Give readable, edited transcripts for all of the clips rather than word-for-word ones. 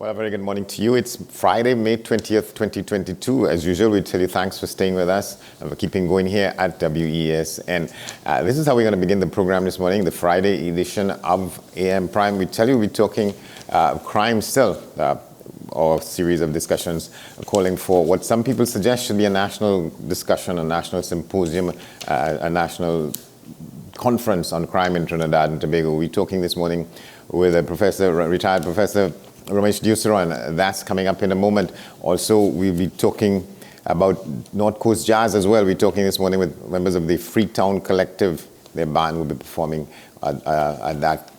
Well, a very good morning to you. It's Friday, May 20th, 2022. As usual, we tell you thanks for staying with us and for keeping going here at WES. And this is how we're going to begin the program this morning, the Friday edition of AM Prime. We tell you we're talking crime still, or a series of discussions calling for what some people suggest should be a national discussion, a national symposium, a national conference on crime in Trinidad and Tobago. We're talking this morning with a retired professor, Ramesh Deusaran. That's coming up in a moment. Also, we'll be talking about North Coast Jazz as well. We're talking this morning with members of the Freetown Collective. Their band will be performing at that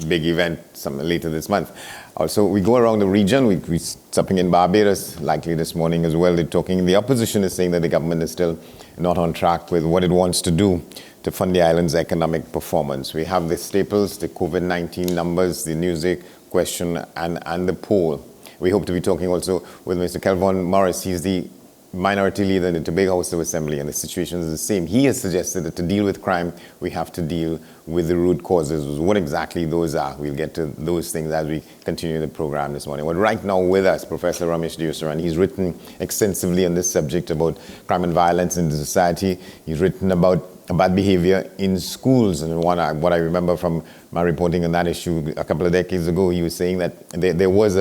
big event later this month. Also, we go around the region. We're stopping in Barbados, likely this morning as well. The opposition is saying that the government is still not on track with what it wants to do to fund the island's economic performance. We have the staples, the COVID-19 numbers, the music question, and the poll. We hope to be talking also with Mr. Kelvon Morris. He's the minority leader in the Tobago House of Assembly, and the situation is the same. He has suggested that to deal with crime, we have to deal with the root causes. What exactly those are, we'll get to those things as we continue the program this morning. But right now with us, Professor Ramesh Deusaran. He's written extensively on this subject about crime and violence in the society. He's written about bad behavior in schools. And what I remember from my reporting on that issue a couple of decades ago, he was saying that there was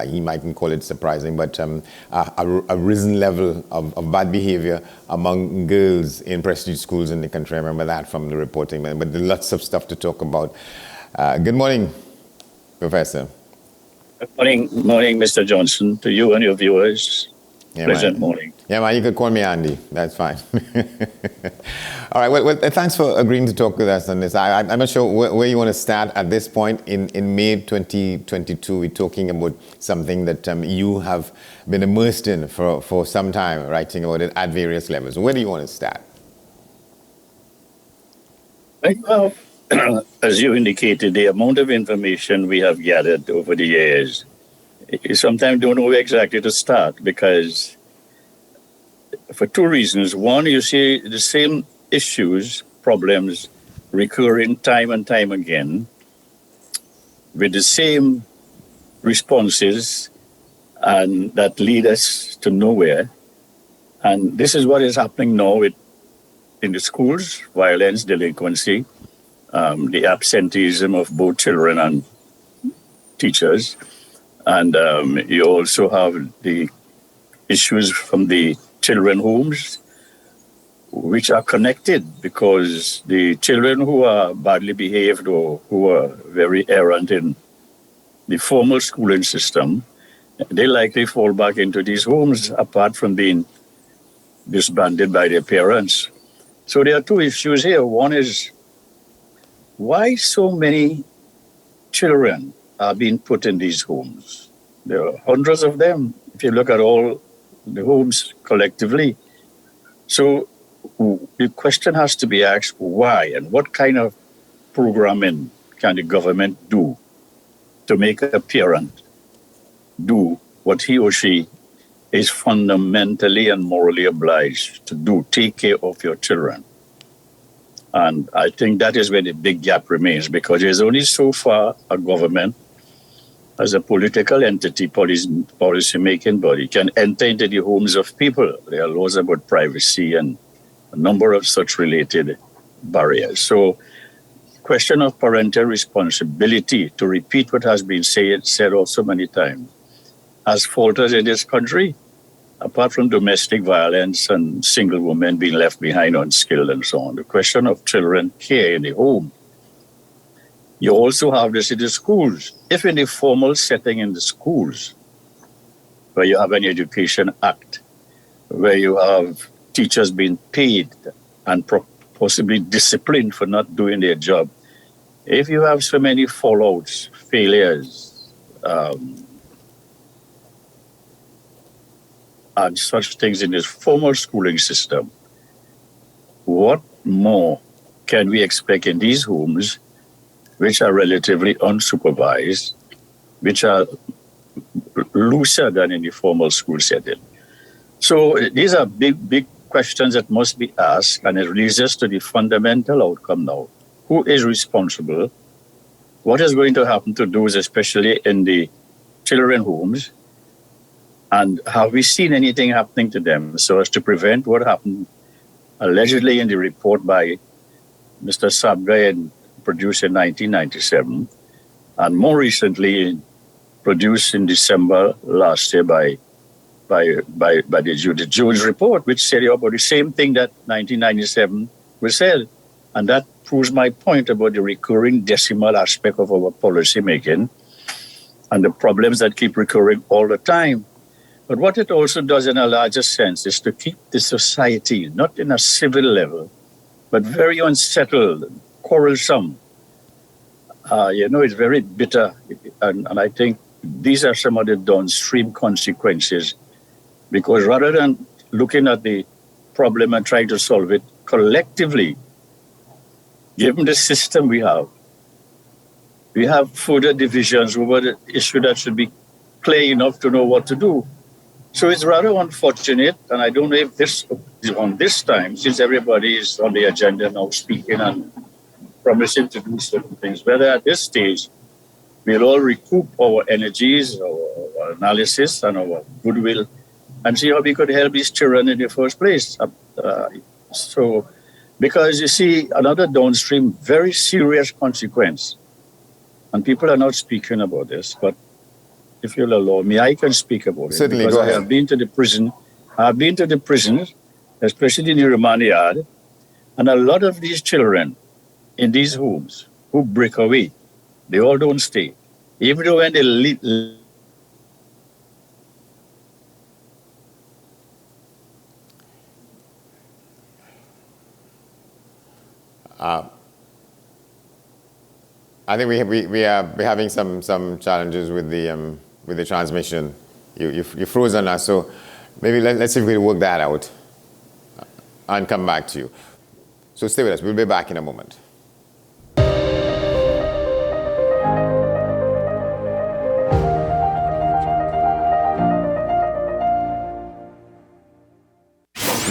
he mightn't call it surprising, but a risen level of bad behavior among girls in prestige schools in the country. I remember that from the reporting, but there's lots of stuff to talk about. Good morning, Professor. Good morning, Mr. Johnson, to you and your viewers. Yeah, Pleasant morning. Yeah, man, you could call me Andy. That's fine. All right, well, thanks for agreeing to talk with us on this. I'm not sure where you want to start at this point. In May 2022, we're talking about something that you have been immersed in for some time, writing about it at various levels. Where do you want to start? Well, as you indicated, the amount of information we have gathered over the years, you sometimes don't know where exactly to start, because for two reasons. One, you see the same issues, problems recurring time and time again with the same responses, and that lead us to nowhere. And this is what is happening now in the schools: violence, delinquency, the absenteeism of both children and teachers. And you also have the issues from the children homes, which are connected, because the children who are badly behaved or who are very errant in the formal schooling system, they likely fall back into these homes apart from being disbanded by their parents. So there are two issues here. One is, why so many children are being put in these homes? There are hundreds of them, if you look at all the homes collectively. So the question has to be asked, why? And what kind of programming can the government do to make a parent do what he or she is fundamentally and morally obliged to do: take care of your children? And I think that is where the big gap remains, because there's only so far a government, as a political entity, policy-making body, can enter into the homes of people. There are laws about privacy and a number of such related barriers. So, question of parental responsibility, to repeat what has been said also many times, has faltered in this country, apart from domestic violence and single women being left behind unskilled and so on. The question of children care in the home. You also have this in the schools. If in the formal setting in the schools, where you have an Education Act, where you have teachers being paid and possibly disciplined for not doing their job, if you have so many fallouts, failures, and such things in this formal schooling system, what more can we expect in these homes, which are relatively unsupervised, which are looser than in the formal school setting? So these are big questions that must be asked, and it leads us to the fundamental outcome now. Who is responsible? What is going to happen to those, especially in the children homes? And have we seen anything happening to them so as to prevent what happened allegedly in the report by Mr. Sabra produced in 1997, and more recently produced in December last year by the Judith Jones report, which said about the same thing that 1997 was said. And that proves my point about the recurring decimal aspect of our policy making and the problems that keep recurring all the time. But what it also does in a larger sense is to keep the society, not in a civil level, but very unsettled, quarrelsome. It's very bitter. And I think these are some of the downstream consequences, because rather than looking at the problem and trying to solve it collectively, given the system we have further divisions over the issue that should be clear enough to know what to do. So it's rather unfortunate, and I don't know if this time, since everybody is on the agenda now speaking and promising to do certain things, whether at this stage we'll all recoup our energies, our analysis, and our goodwill, and see how we could help these children in the first place. Because you see, another downstream, very serious consequence, and people are not speaking about this, but if you'll allow me, I can speak about it. Certainly, because go ahead. I've been to the prisons, especially in the remand yard, and a lot of these children in these homes who break away, they all don't stay. Even though when they leave, I think we are having some challenges with the transmission. You froze on us, so maybe let's see if we can work that out and come back to you. So stay with us. We'll be back in a moment.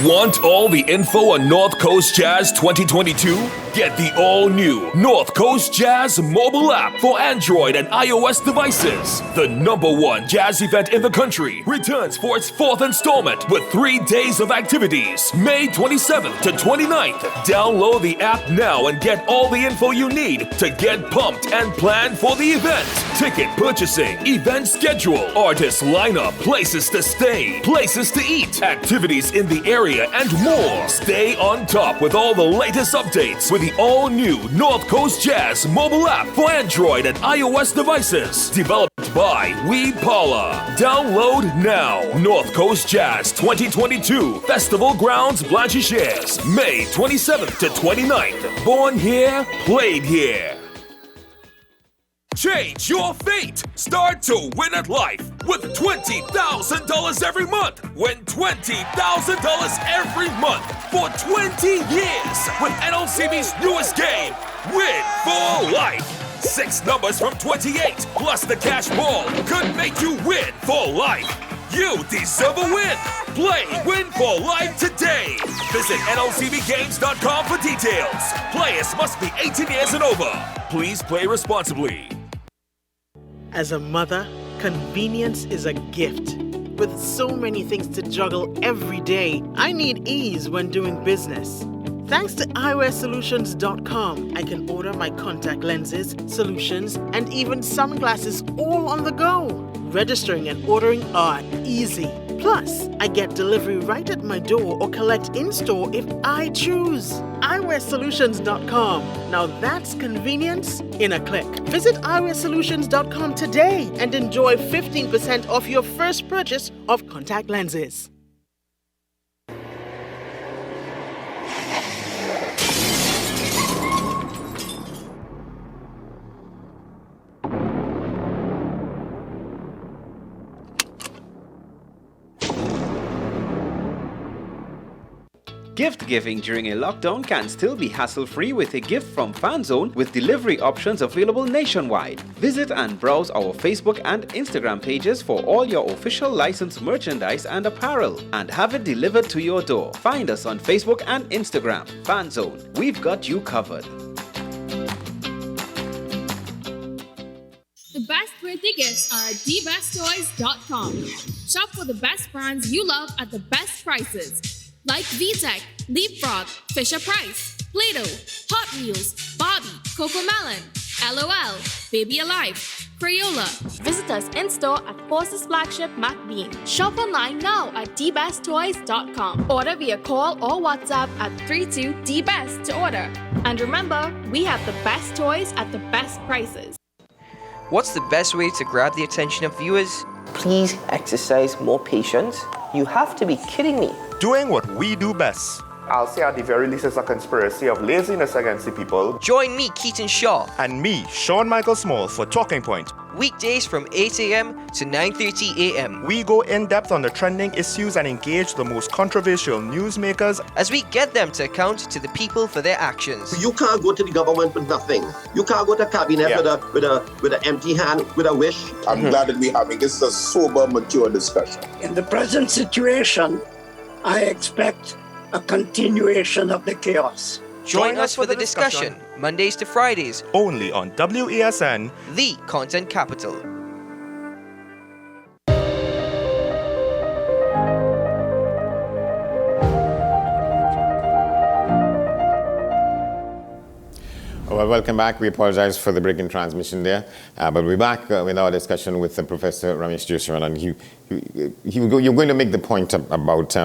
Want all the info on North Coast Jazz 2022? Get the all-new North Coast Jazz mobile app for Android and iOS devices. The #1 jazz event in the country returns for its 4th installment with 3 days of activities, May 27th to 29th. Download the app now and get all the info you need to get pumped and plan for the event. Ticket purchasing, event schedule, artist lineup, places to stay, places to eat, activities in the area, and more. Stay on top with all the latest updates with the all-new North Coast Jazz mobile app for Android and iOS devices. Developed by Wepaula. Download now. North Coast Jazz 2022 Festival Grounds Blanchisseuse, May 27th to 29th. Born here, played here. Change your fate. Start to win at life with $20,000 every month. Win $20,000 every month for 20 years with NLCB's newest game, Win for Life. 6 numbers from 28 plus the cash ball could make you win for life. You deserve a win. Play Win for Life today. Visit NLCBGames.com for details. Players must be 18 years and over. Please play responsibly. As a mother, convenience is a gift. With so many things to juggle every day, I need ease when doing business. Thanks to eyewearsolutions.com, I can order my contact lenses, solutions, and even sunglasses all on the go. Registering and ordering are easy. Plus, I get delivery right at my door or collect in-store if I choose. eyewearsolutions.com. Now that's convenience in a click. Visit eyewearsolutions.com today and enjoy 15% off your first purchase of contact lenses. Gift giving during a lockdown can still be hassle-free with a gift from FanZone with delivery options available nationwide. Visit and browse our Facebook and Instagram pages for all your official licensed merchandise and apparel and have it delivered to your door. Find us on Facebook and Instagram. FanZone, we've got you covered. The best way birthday gifts are at dbesttoys.com. Shop for the best brands you love at the best prices. Like VTech, Leapfrog, Fisher Price, Play-Doh, Hot Wheels, Barbie, Cocomelon, LOL, Baby Alive, Crayola. Visit us in-store at Forces Flagship MacBean. Shop online now at dbesttoys.com. Order via call or WhatsApp at 32DBEST to order. And remember, we have the best toys at the best prices. What's the best way to grab the attention of viewers? Please exercise more patience. You have to be kidding me. Doing what we do best. I'll say at the very least it's a conspiracy of laziness against the people. Join me, Keaton Shaw. And me, Sean Michael Small, for Talking Point. Weekdays from 8 a.m. to 9:30 a.m. We go in-depth on the trending issues and engage the most controversial newsmakers as we get them to account to the people for their actions. You can't go to the government with nothing. You can't go to cabinet with an empty hand, with a wish. I'm glad that we're having this a sober, mature discussion. In the present situation, I expect a continuation of the chaos. Join us for the discussion, Mondays to Fridays, only on WESN, the content capital. Well, welcome back. We apologize for the break in transmission there, but we're back with our discussion with Professor Ramesh Joiswaran, and you're going to make the point about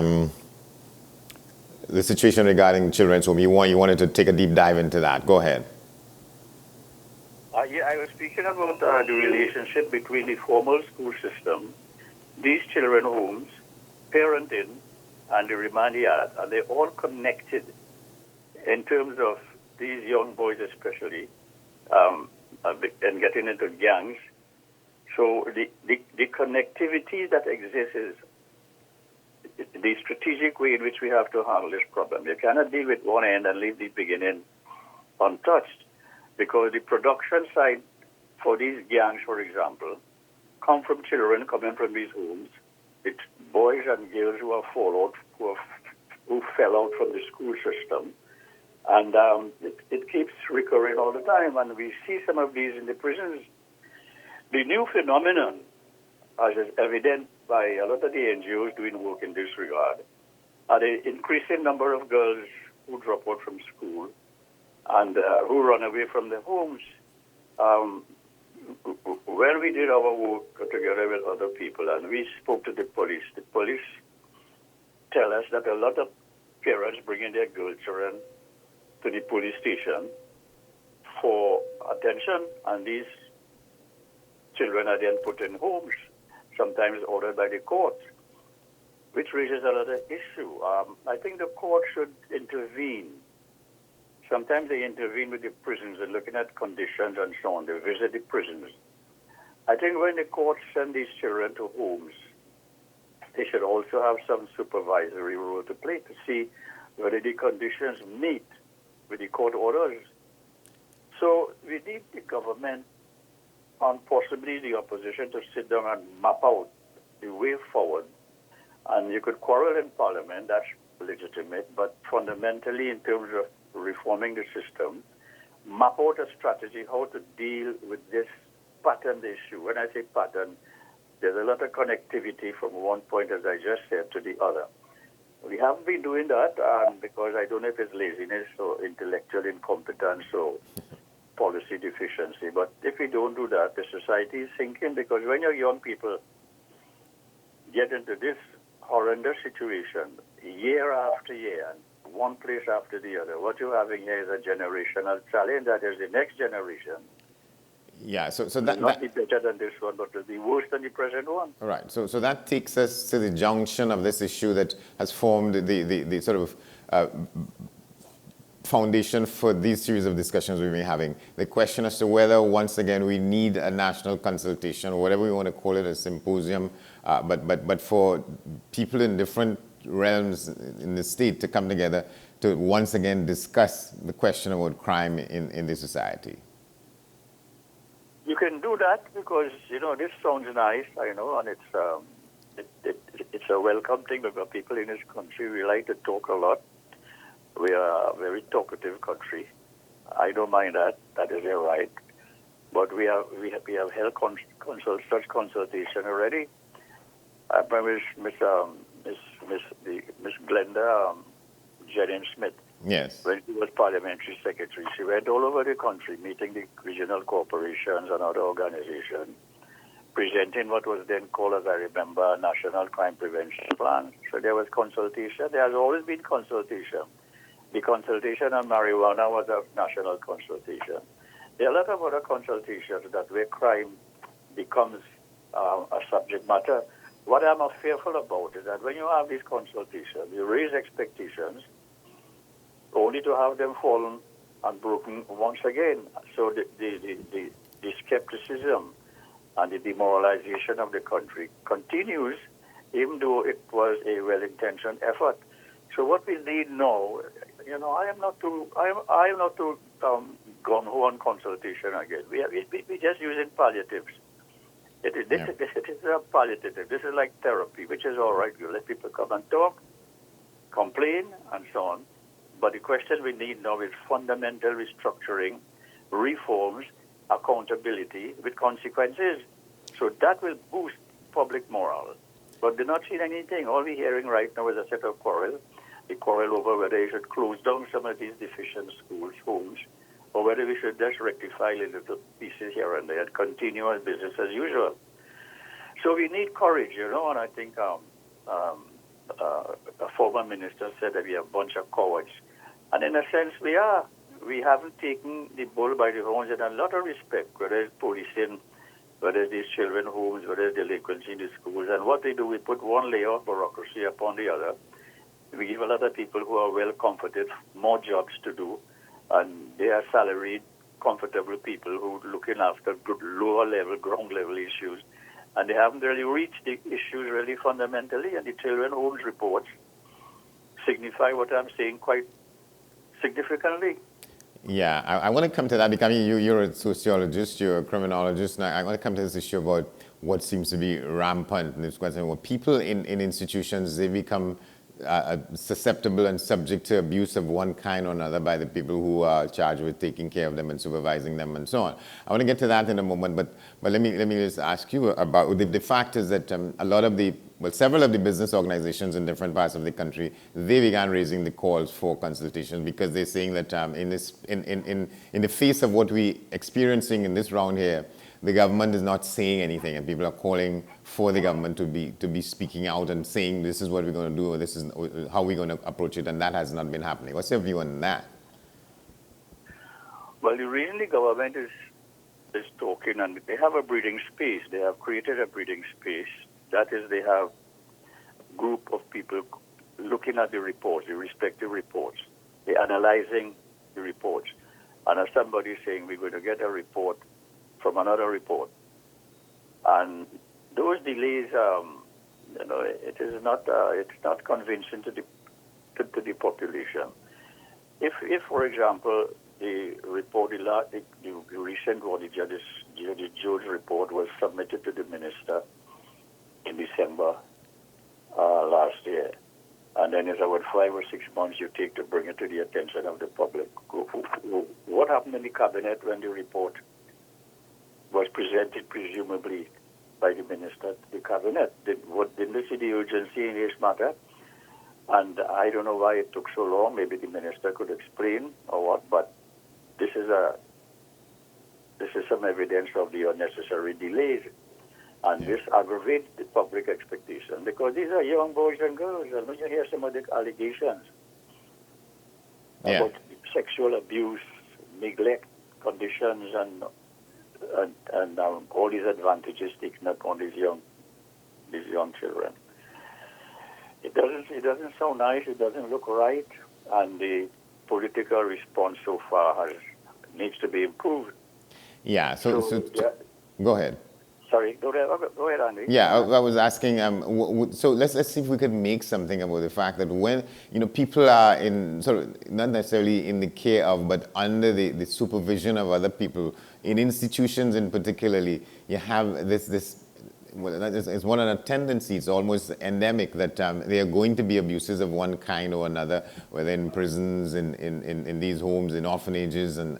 the situation regarding children's home. You wanted to take a deep dive into that. Go ahead. I was speaking about the relationship between the formal school system, these children homes, parenting, and the remand yard, and they're all connected in terms of these young boys especially, and getting into gangs. So the connectivity that exists is the strategic way in which we have to handle this problem. You cannot deal with one end and leave the beginning untouched, because the production side for these gangs, for example, come from children coming from these homes. It's boys and girls who who fell out from the school system, and it keeps recurring all the time. And we see some of these in the prisons. The new phenomenon, as is evident by a lot of the NGOs doing work in this regard, are the increasing number of girls who drop out from school and who run away from their homes. When we did our work together with other people and we spoke to the police tell us that a lot of parents bringing their girl children to the police station for attention, and these children are then put in homes, sometimes ordered by the court, which raises another issue. I think the court should intervene. Sometimes they intervene with the prisons and looking at conditions and so on. They visit the prisons. I think when the court send these children to homes, they should also have some supervisory role to play to see whether the conditions meet with the court orders. So we need the government and possibly the opposition to sit down and map out the way forward. And you could quarrel in Parliament, that's legitimate, but fundamentally in terms of reforming the system, map out a strategy how to deal with this pattern issue. When I say pattern, there's a lot of connectivity from one point, as I just said, to the other. We haven't been doing that because I don't know if it's laziness or intellectual incompetence or policy deficiency. But if we don't do that, the society is sinking, because when your young people get into this horrendous situation year after year, one place after the other, what you're having here is a generational challenge. That is the next generation. Yeah, so that will not be better than this one, but will be worse than the present one. All right, so that takes us to the junction of this issue that has formed the sort of foundation for these series of discussions we've been having. The question as to whether, once again, we need a national consultation, or whatever we want to call it, a symposium, but for people in different realms in the state to come together to once again discuss the question about crime in the society. You can do that because, this sounds nice, and it's a welcome thing because people in this country, we like to talk a lot. We are a very talkative country. I don't mind that. That is their right. but we have held such consultation already. I remember Miss Glenda Jennings Smith. Yes. When she was parliamentary secretary, she went all over the country, meeting the regional corporations and other organizations, presenting what was then called, as I remember, a National Crime Prevention Plan. So there was consultation. There has always been consultation. The consultation on marijuana was a national consultation. There are a lot of other consultations that where crime becomes a subject matter. What I'm fearful about is that when you have these consultations, you raise expectations only to have them fallen and broken once again. So the skepticism and the demoralization of the country continues, even though it was a well-intentioned effort. So what we need now, I am not too gung-ho on consultation again. We just using palliatives. It is a palliative. This is like therapy, which is all right. You let people come and talk, complain, and so on. But the question we need now is fundamental restructuring, reforms, accountability with consequences. So that will boost public morale. But they're not seeing anything. All we're hearing right now is a set of quarrel. The quarrel over whether you should close down some of these deficient schools, homes, or whether we should just rectify little pieces here and there and continue as business as usual. So we need courage, and I think a former minister said that we are a bunch of cowards. And in a sense, we are. We haven't taken the bull by the horns in a lot of respect, whether it's policing, whether it's these children homes, whether it's delinquency in the schools. And what they do, we put one layer of bureaucracy upon the other. We give a lot of people who are well comforted more jobs to do, and they are salaried, comfortable people who are looking after good, lower level, ground level issues. And they haven't really reached the issues really fundamentally. And the children homes reports signify what I'm saying quite significantly. Yeah, I want to come to that because you're a sociologist, you're a criminologist, and I want to come to this issue about what seems to be rampant in this question. Well, people in institutions, they become susceptible and subject to abuse of one kind or another by the people who are charged with taking care of them and supervising them and so on. I want to get to that in a moment, but let me just ask you about the fact is that several of the business organizations in different parts of the country, they began raising the calls for consultation because they're saying that in the face of what we're experiencing in this round here, the government is not saying anything, and people are calling for the government to be speaking out and saying this is what we're going to do, or this is how we're going to approach it, and that has not been happening. What's your view on that? Well, the reason the government is talking, and they have a breathing space. They have created a breathing space. That is, they have a group of people looking at the reports, the respective reports. They're analyzing the reports. And as somebody is saying, we're going to get a report from another report. And those delays, it is not it's not convincing to the population. If for example, the report, the recent one, the George report was submitted to the minister in December last year, and then it's about 5 or 6 months you take to bring it to the attention of the public. What happened in the cabinet when the report was presented presumably by the minister to the cabinet? Didn't they see the urgency in this matter? And I don't know why it took so long. Maybe the minister could explain or what, but this is some evidence of the unnecessary delays. And this aggravates the public expectation because these are young boys and girls. And when you hear some of the allegations about sexual abuse, neglect conditions, and all these advantages taken upon these young children, it doesn't sound nice. It doesn't look right, and the political response so far needs to be improved. Yeah. So go ahead. Sorry, go ahead, Andy. Yeah, I was asking. So let's see if we could make something about the fact that when people are in sort of not necessarily in the care of, but under the supervision of other people in institutions, in particularly, you have this. Well, it's one of the tendencies, almost endemic, that there are going to be abuses of one kind or another, whether in prisons, in these homes, in orphanages, and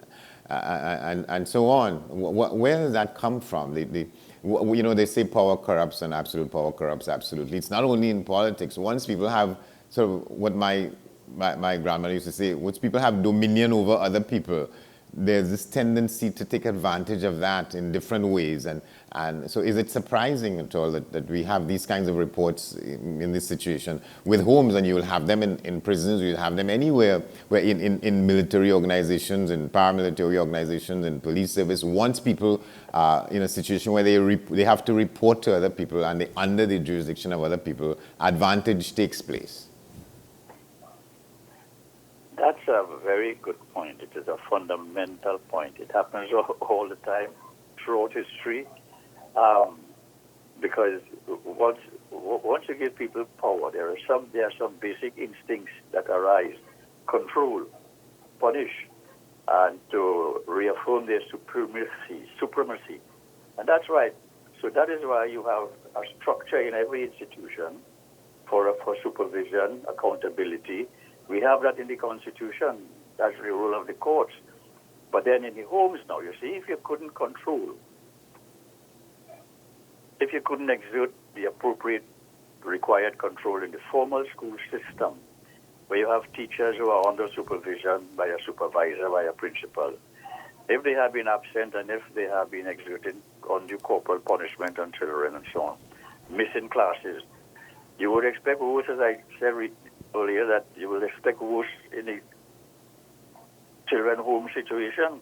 and so on. Where does that come from? They say power corrupts and absolute power corrupts absolutely. It's not only in politics. Once people have sort of what my grandmother used to say, once people have dominion over other people, there's this tendency to take advantage of that in different ways. And so is it surprising at all that we have these kinds of reports in this situation with homes, and you will have them in prisons, you'll have them anywhere, where in military organizations, in paramilitary organizations, in police service, once people are in a situation where they have to report to other people and they're under the jurisdiction of other people, advantage takes place. That's a very good point. It is a fundamental point. It happens all the time throughout history, because once you give people power, there are some basic instincts that arise: control, punish, and to reaffirm their supremacy. And that's right. So that is why you have a structure in every institution for supervision, accountability. We have that in the Constitution. That's the role of the courts. But then in the homes now, you see, if you couldn't control, if you couldn't exert the appropriate required control in the formal school system, where you have teachers who are under supervision by a supervisor, by a principal, if they have been absent and if they have been exerting undue corporal punishment on children and so on, missing classes, you would expect, as I said earlier, that you will expect worse in the children home situation.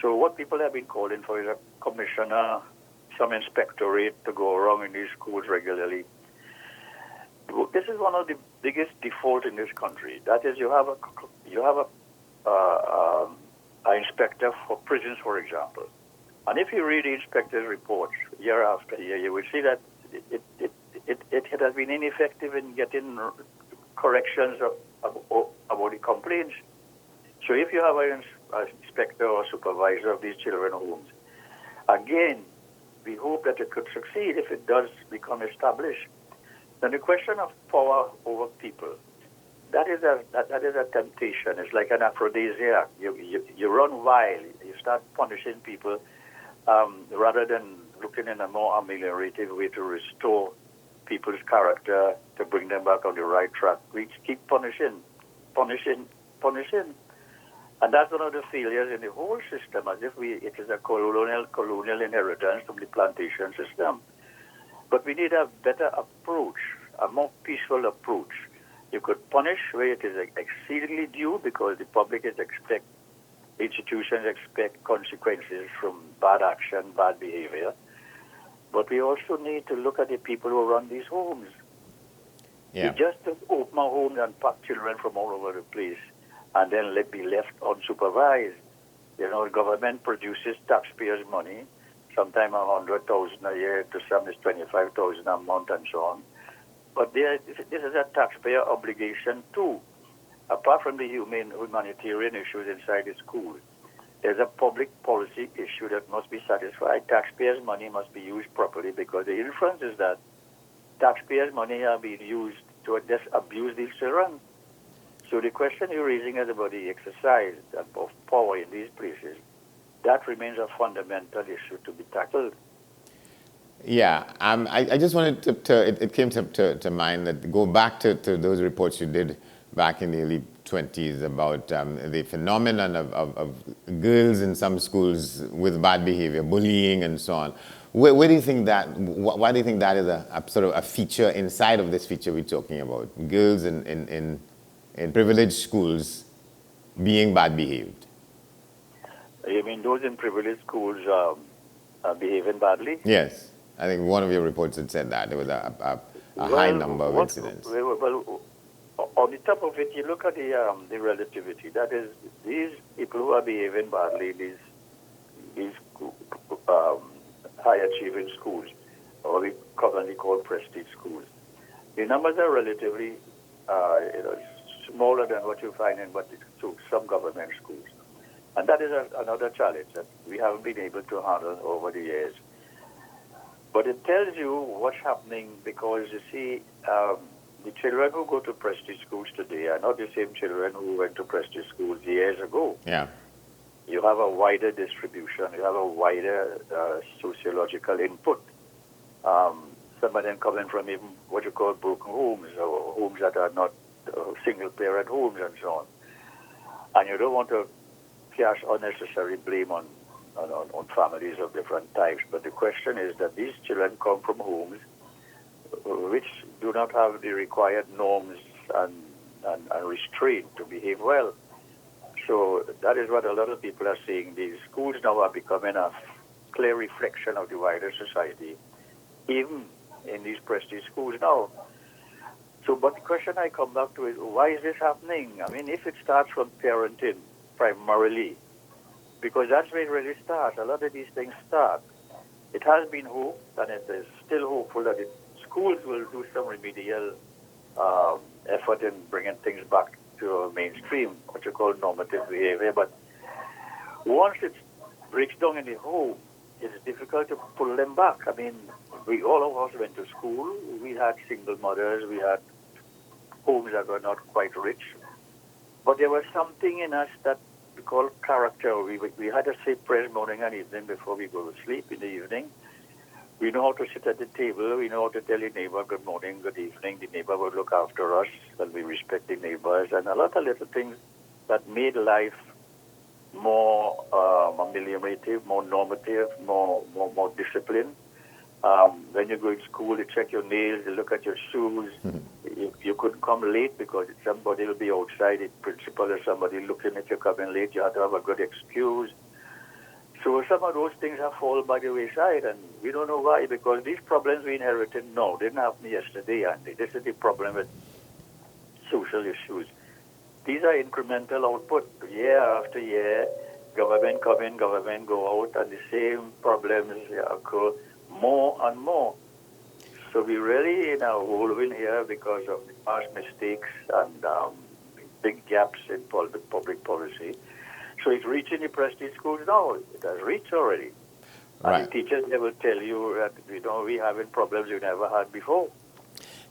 So what people have been calling for is a commissioner, some inspectorate to go around in these schools regularly. This is one of the biggest defaults in this country. That is, you have an inspector for prisons, for example. And if you read the inspector's reports year after year, you will see that it has been ineffective in getting corrections about the complaints. So if you have an inspector or supervisor of these children homes, again, we hope that it could succeed if it does become established. Then the question of power over people, that is a temptation. It's like an aphrodisiac. You run wild. You start punishing people rather than looking in a more ameliorative way to restore people's character, to bring them back on the right track. We keep punishing. And that's one of the failures in the whole system, as if it is a colonial inheritance from the plantation system. But we need a better approach, a more peaceful approach. You could punish where it is exceedingly due, because the public institutions expect consequences from bad action, bad behavior. But we also need to look at the people who run these homes. Yeah. We just don't open our homes and pack children from all over the place and then be left unsupervised. You know, the government produces taxpayers' money, sometimes $100,000 a year, to some is $25,000 a month, and so on. But this is a taxpayer obligation too. Apart from the humanitarian issues inside the schools, there's a public policy issue that must be satisfied. Taxpayers' money must be used properly, because the inference is that taxpayers' money are being used to abuse these children. So the question you're raising is about the exercise of power in these places. That remains a fundamental issue to be tackled. Yeah, I just wanted it came to mind that go back to those reports you did back in the early 20s about the phenomenon of girls in some schools with bad behavior, bullying and so on. Why do you think that is a sort of a feature inside of this feature we're talking about? Girls in privileged schools being bad behaved? You mean those in privileged schools are behaving badly? Yes. I think one of your reports had said that there was a high number of incidents. Well, on the top of it, you look at the relativity. That is, these people who are behaving badly, these high-achieving schools, or we commonly call prestige schools, the numbers are relatively smaller than what you find in some government schools. And that is another challenge that we haven't been able to handle over the years. But it tells you what's happening, because you see, the children who go to prestige schools today are not the same children who went to prestige schools years ago. Yeah. you have a wider distribution, you have a wider sociological input. Some of them coming from even what you call broken homes, or homes that are not single-parent homes and so on. And you don't want to cast unnecessary blame on families of different types. But the question is that these children come from homes which do not have the required norms and restraint to behave well. So that is what a lot of people are saying. These schools now are becoming a clear reflection of the wider society, even in these prestige schools now. So, but the question I come back to is, why is this happening? I mean, if it starts from parenting primarily, because that's where it really starts. A lot of these things start. It has been hoped, and it is still hopeful that the schools will do some remedial effort in bringing things back to mainstream, what you call normative behavior. But once it breaks down in the home, it's difficult to pull them back. I mean, all of us went to school. We had single mothers. We had homes that were not quite rich. But there was something in us that we call character. We had to say prayers morning and evening before we go to sleep in the evening. We know how to sit at the table. We know how to tell the neighbor good morning, good evening. The neighbor would look after us, and we respect the neighbors, and a lot of little things that made life more ameliorative, more normative, more disciplined. When you go to school, you check your nails, you look at your shoes. You couldn't come late because somebody will be outside, the principal or somebody looking at you coming late. You have to have a good excuse. So some of those things have fallen by the wayside, and we don't know why, because these problems we inherited now didn't happen yesterday, and this is the problem with social issues. These are incremental output, year after year. Government come in, government go out, and the same problems occur more and more. So we really in a whirlwind here because of the past mistakes and big gaps in public policy. So it's reaching the prestige schools now. It has reached already. Right. And the teachers, they will tell you that, we're having problems we never had before.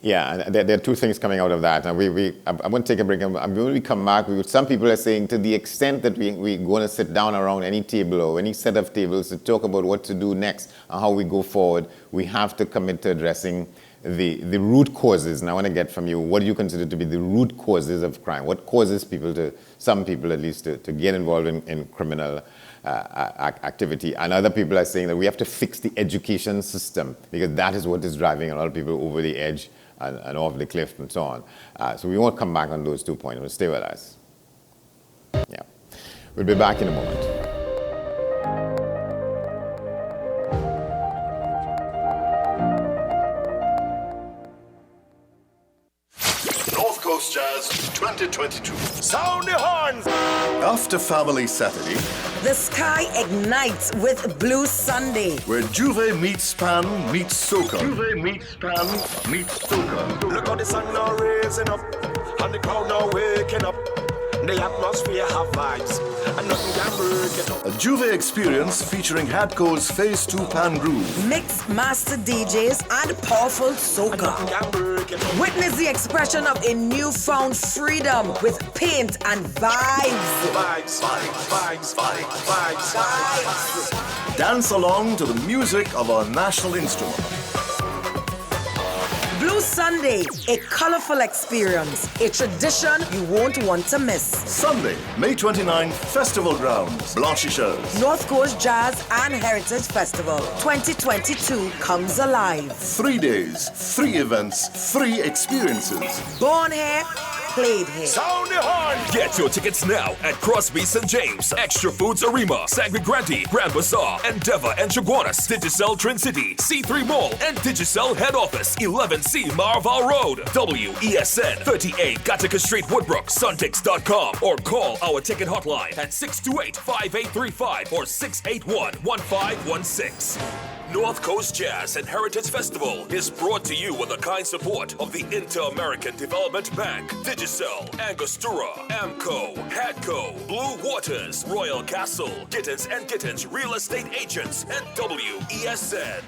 Yeah, and there are two things coming out of that. And I want to take a break. And when we come back, some people are saying to the extent that we're going to sit down around any table or any set of tables to talk about what to do next and how we go forward, we have to commit to addressing the root causes. And I want to get from you, what do you consider to be the root causes of crime? What causes people some people at least, to get involved in criminal activity? And other people are saying that we have to fix the education system because that is what is driving a lot of people over the edge and off the cliff and so on. So we won't come back on those 2 points. But stay with us. Yeah. We'll be back in a moment. North Coast Jazz 2022. Sound the horns! After Family Saturday, the sky ignites with Blue Sunday, where Juve meets Pan meets soca. Juve meets Pan meets soca. Look how the sun now raising up, and the crowd now waking up. The atmosphere have vibes, and nothing can break it up. A Juve experience featuring Hadco's Phase 2 Pan Groove. Mixed master DJs and powerful soca. Witness the expression of a newfound freedom with paint and vibes. Vibes, vibes, vibes, vibes, vibes. Dance along to the music of our national instrument. Blue Sunday, a colorful experience, a tradition you won't want to miss. Sunday, May 29th, Festival Grounds, Blanchisseuse. North Coast Jazz and Heritage Festival 2022 comes alive. 3 days, 3 events, 3 experiences. Born here, played here. Sound the horn! Get your tickets now at Crosby St. James, Extra Foods Arima, Sagre Grande, Grand Bazaar, Endeavour and Chaguanas, Digicel Trin City, C3 Mall, and Digicel Head Office, 11C Marval Road, WESN, 38 Gattaca Street, Woodbrook, Suntix.com, or call our ticket hotline at 628-5835 or 681-1516. North Coast Jazz and Heritage Festival is brought to you with the kind support of the Inter-American Development Bank, Digicel, Angostura, Amco, Hadco, Blue Waters, Royal Castle, Gittins and Gittins Real Estate Agents, and WESN.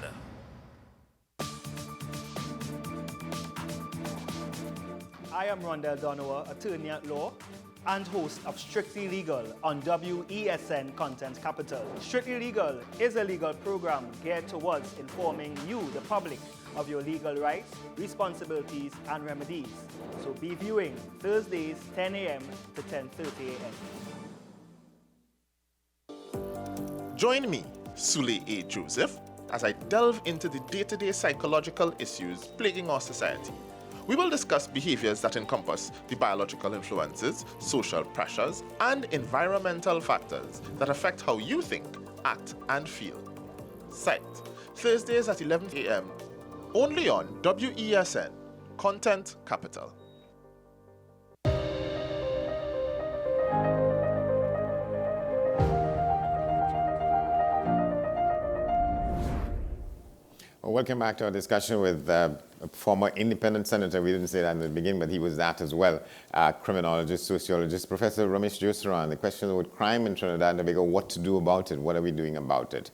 I am Rondell Donowa, attorney at law. and host of Strictly Legal on WESN Content Capital. Strictly Legal is a legal program geared towards informing you, the public, of your legal rights, responsibilities, and remedies. So be viewing Thursdays 10 a.m. to 10:30 a.m. Join me, Sule A. Joseph, as I delve into the day-to-day psychological issues plaguing our society. We will discuss behaviors that encompass the biological influences, social pressures, and environmental factors that affect how you think, act, and feel. Psyched. Thursdays at 11 a.m. only on WESN Content Capital. Welcome back to our discussion with a former independent senator. We didn't say that in the beginning, but he was that as well. Criminologist, sociologist, Professor Ramesh Josaran. The question with crime in Trinidad and Tobago, what to do about it? What are we doing about it?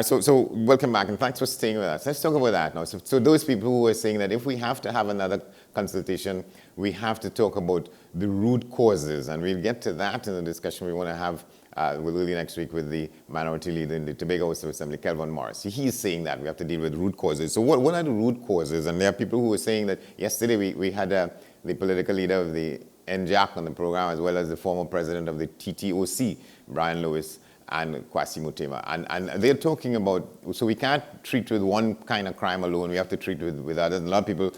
So welcome back, and thanks for staying with us. Let's talk about that now. So those people who are saying that if we have to have another consultation, we have to talk about the root causes, and we'll get to that in the discussion we want to have early next week with the minority leader in the Tobago House of Assembly, Kelvin Morris. He's saying that we have to deal with root causes. So what are the root causes? And there are people who are saying that yesterday we had the political leader of the NJAC on the program, as well as the former president of the TTOC, Brian Lewis, and Kwasi Mutema. And they're talking about, so we can't treat with one kind of crime alone, we have to treat with others. And a lot of people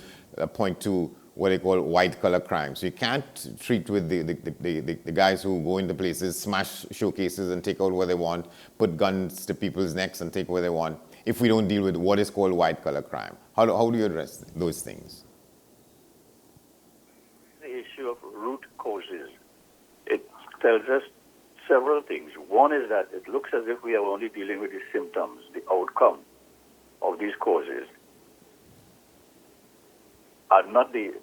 point to what they call white-collar crime. So you can't treat with the guys who go into places, smash showcases and take out what they want, put guns to people's necks and take what they want, if we don't deal with what is called white-collar crime. How do you address those things? The issue of root causes, it tells us several things. One is that it looks as if we are only dealing with the symptoms, the outcome of these causes, are not the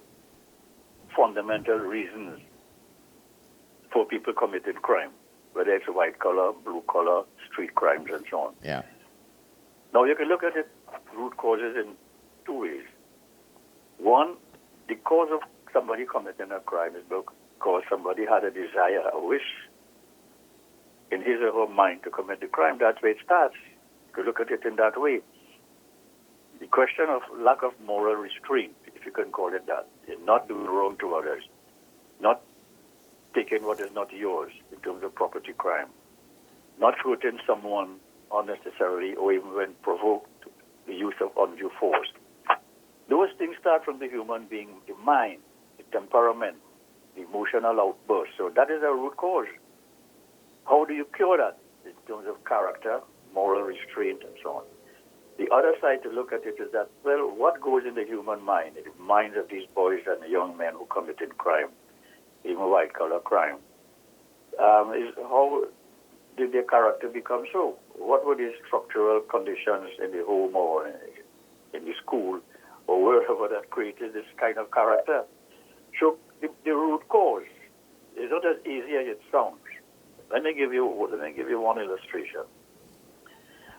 fundamental reasons for people committing crime, whether it's white collar, blue collar, street crimes, and so on. Yeah. Now you can look at it, root causes, in two ways. One, the cause of somebody committing a crime is because somebody had a desire, a wish in his or her mind to commit the crime. That's where it starts. You can look at it in that way. The question of lack of moral restraint, if you can call it that, in not doing wrong to others, not taking what is not yours in terms of property crime, not hurting someone unnecessarily or even when provoked, the use of undue force. Those things start from the human being, the mind, the temperament, the emotional outburst. So that is a root cause. How do you cure that in terms of character, moral restraint, and so on? The other side to look at it is that, well, what goes in the human mind, in the minds of these boys and the young men who committed crime, even white-collar crime, is how did their character become so? What were the structural conditions in the home or in the school or wherever that created this kind of character? So the root cause is not as easy as it sounds. Let me give you one illustration.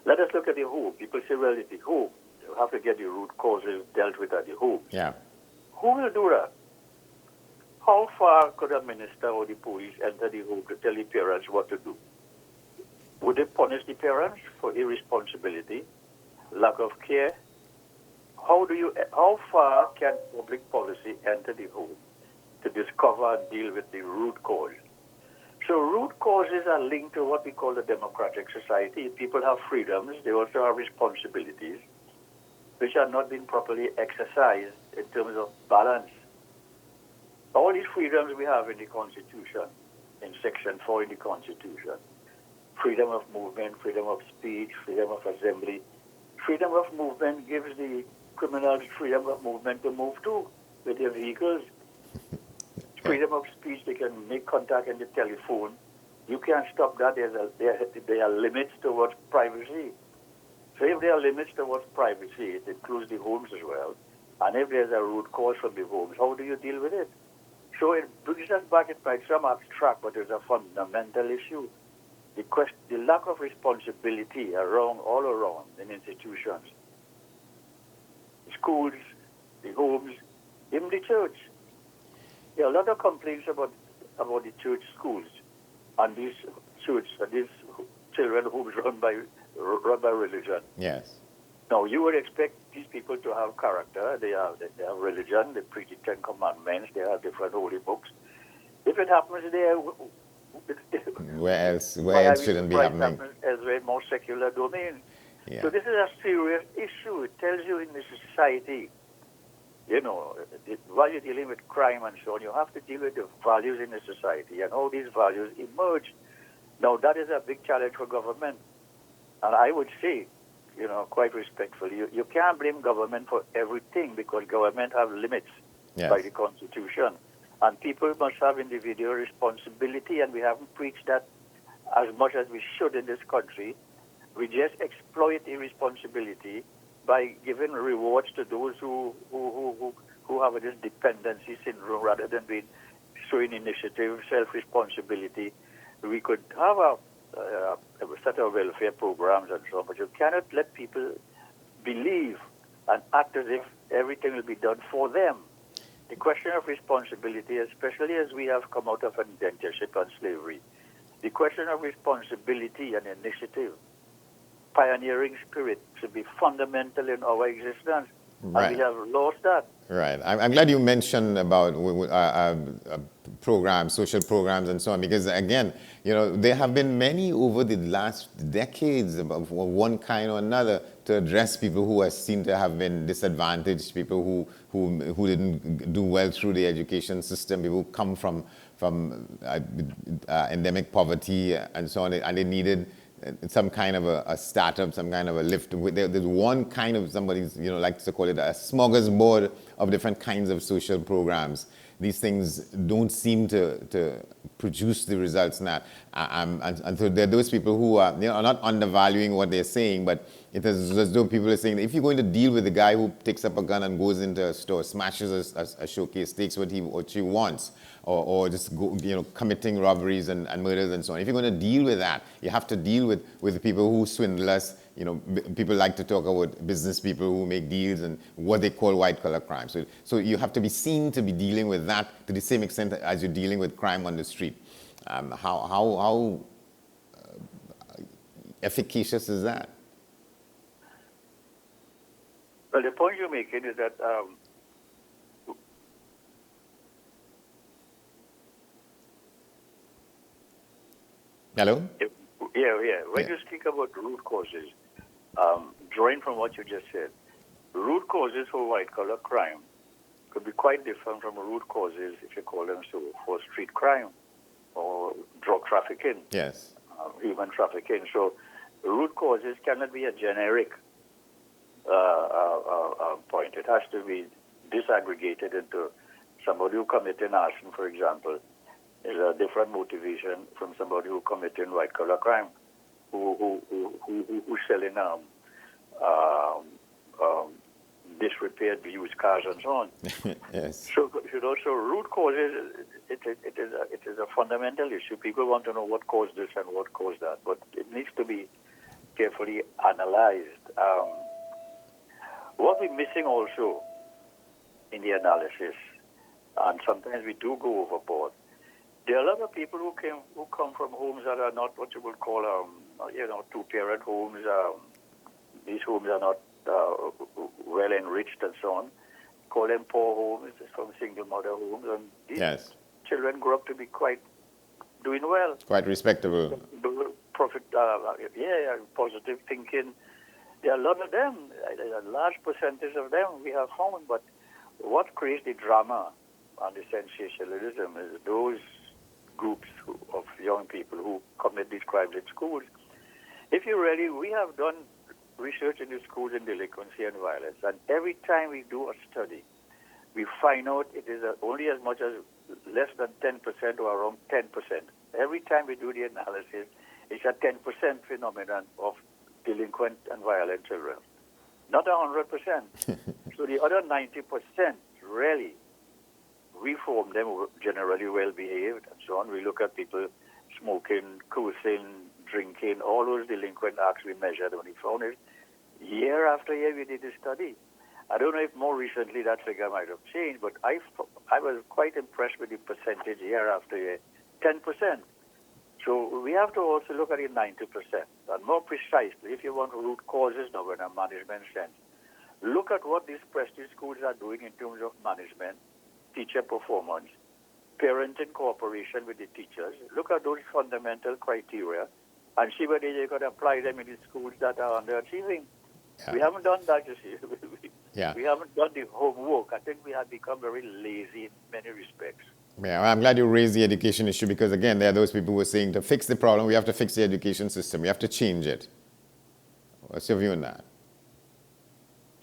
Let us look at the home. People say, well, it's the home. You have to get the root causes dealt with at the home. Yeah. Who will do that? How far could a minister or the police enter the home to tell the parents what to do? Would they punish the parents for irresponsibility, lack of care? How far can public policy enter the home to discover and deal with the root cause? So root causes are linked to what we call the democratic society. People have freedoms. They also have responsibilities, which are not being properly exercised in terms of balance. All these freedoms we have in the Constitution, in Section 4 in the Constitution, freedom of movement, freedom of speech, freedom of assembly. Freedom of movement gives the criminals freedom of movement to move too with their vehicles. Freedom of speech, they can make contact in the telephone. You can't stop that. There are limits towards privacy. So if there are limits towards privacy, it includes the homes as well. And if there's a root cause from the homes, how do you deal with it? So it brings us back, it might sound abstract, but it's a fundamental issue. The lack of responsibility all around in institutions, schools, the homes, even the church. There are a lot of complaints about about the church schools and these children who run by religion. Yes. Now, you would expect these people to have character. They have religion. They preach the Ten Commandments. They have different holy books. If it happens there, where else shouldn't be happening? As a more secular domain. Yeah. So this is a serious issue. It tells you in the society, while you're dealing with crime and so on, you have to deal with the values in the society and how these values emerge. Now, that is a big challenge for government. And I would say, quite respectfully, you can't blame government for everything because government have limits by the Constitution. And people must have individual responsibility, and we haven't preached that as much as we should in this country. We just exploit irresponsibility by giving rewards to those who have this dependency syndrome rather than showing initiative, self-responsibility. We could have a set of welfare programs and so on, but you cannot let people believe and act as if everything will be done for them. The question of responsibility, especially as we have come out of indentureship and slavery, the question of responsibility and initiative, pioneering spirit should be fundamental in our existence. Right. And we have lost that. Right. I'm glad you mentioned about programs, social programs, and so on, because again, there have been many over the last decades of one kind or another to address people who are seen to have been disadvantaged, people who didn't do well through the education system, people who come from endemic poverty and so on, and they needed some kind of a startup, some kind of a lift. There's one kind of somebody's, likes to call it a smorgasbord of different kinds of social programs. These things don't seem to produce the results now. And so there are those people who are not undervaluing what they're saying, but it is as though people are saying that if you're going to deal with the guy who takes up a gun and goes into a store, smashes a showcase, takes what she wants, or just committing robberies and murders and so on. If you're going to deal with that, you have to deal with the people who swindle us. People like to talk about business people who make deals and what they call white-collar crime. So you have to be seen to be dealing with that to the same extent as you're dealing with crime on the street. How efficacious is that? Well, the point you're making is that Hello? Yeah. When you speak about root causes, drawing from what you just said, root causes for white-collar crime could be quite different from root causes, if you call them so, for street crime or drug trafficking, yes, human trafficking. So root causes cannot be a generic point. It has to be disaggregated into somebody who committed arson, for example, is a different motivation from somebody who committed white-collar crime, who selling disrepaired used cars and so on. Yes. So root causes, it is a fundamental issue. People want to know what caused this and what caused that, but it needs to be carefully analyzed. What we're missing also in the analysis, and sometimes we do go overboard, there are a lot of people who come from homes that are not what you would call, two-parent homes. These homes are not well enriched and so on. Call them poor homes, from single mother homes, and these children grow up to be quite doing well. Quite respectable. Positive thinking. There are a lot of them. A large percentage of them we have found. But what creates the drama and the sensationalism is those groups of young people who commit these crimes in schools. We have done research in the schools in delinquency and violence, and every time we do a study, we find out it is only as much as less than 10% or around 10%. Every time we do the analysis, it's a 10% phenomenon of delinquent and violent children, not 100%. So the other 90%, really, we form them generally well-behaved and so on. We look at people smoking, cursing, drinking, all those delinquent acts we measured when we found it. Year after year, we did a study. I don't know if more recently that figure might have changed, but I was quite impressed with the percentage year after year 10%. So we have to also look at it 90%. And more precisely, if you want root causes now in a management sense, look at what these prestige schools are doing in terms of management, teacher performance, parenting cooperation with the teachers. Look at those fundamental criteria and see whether you can apply them in the schools that are underachieving. Yeah. We haven't done that, you see. Yeah. We haven't done the homework. I think we have become very lazy in many respects. Yeah, I'm glad you raised the education issue because, again, there are those people who are saying to fix the problem, we have to fix the education system. We have to change it. What's your view on that?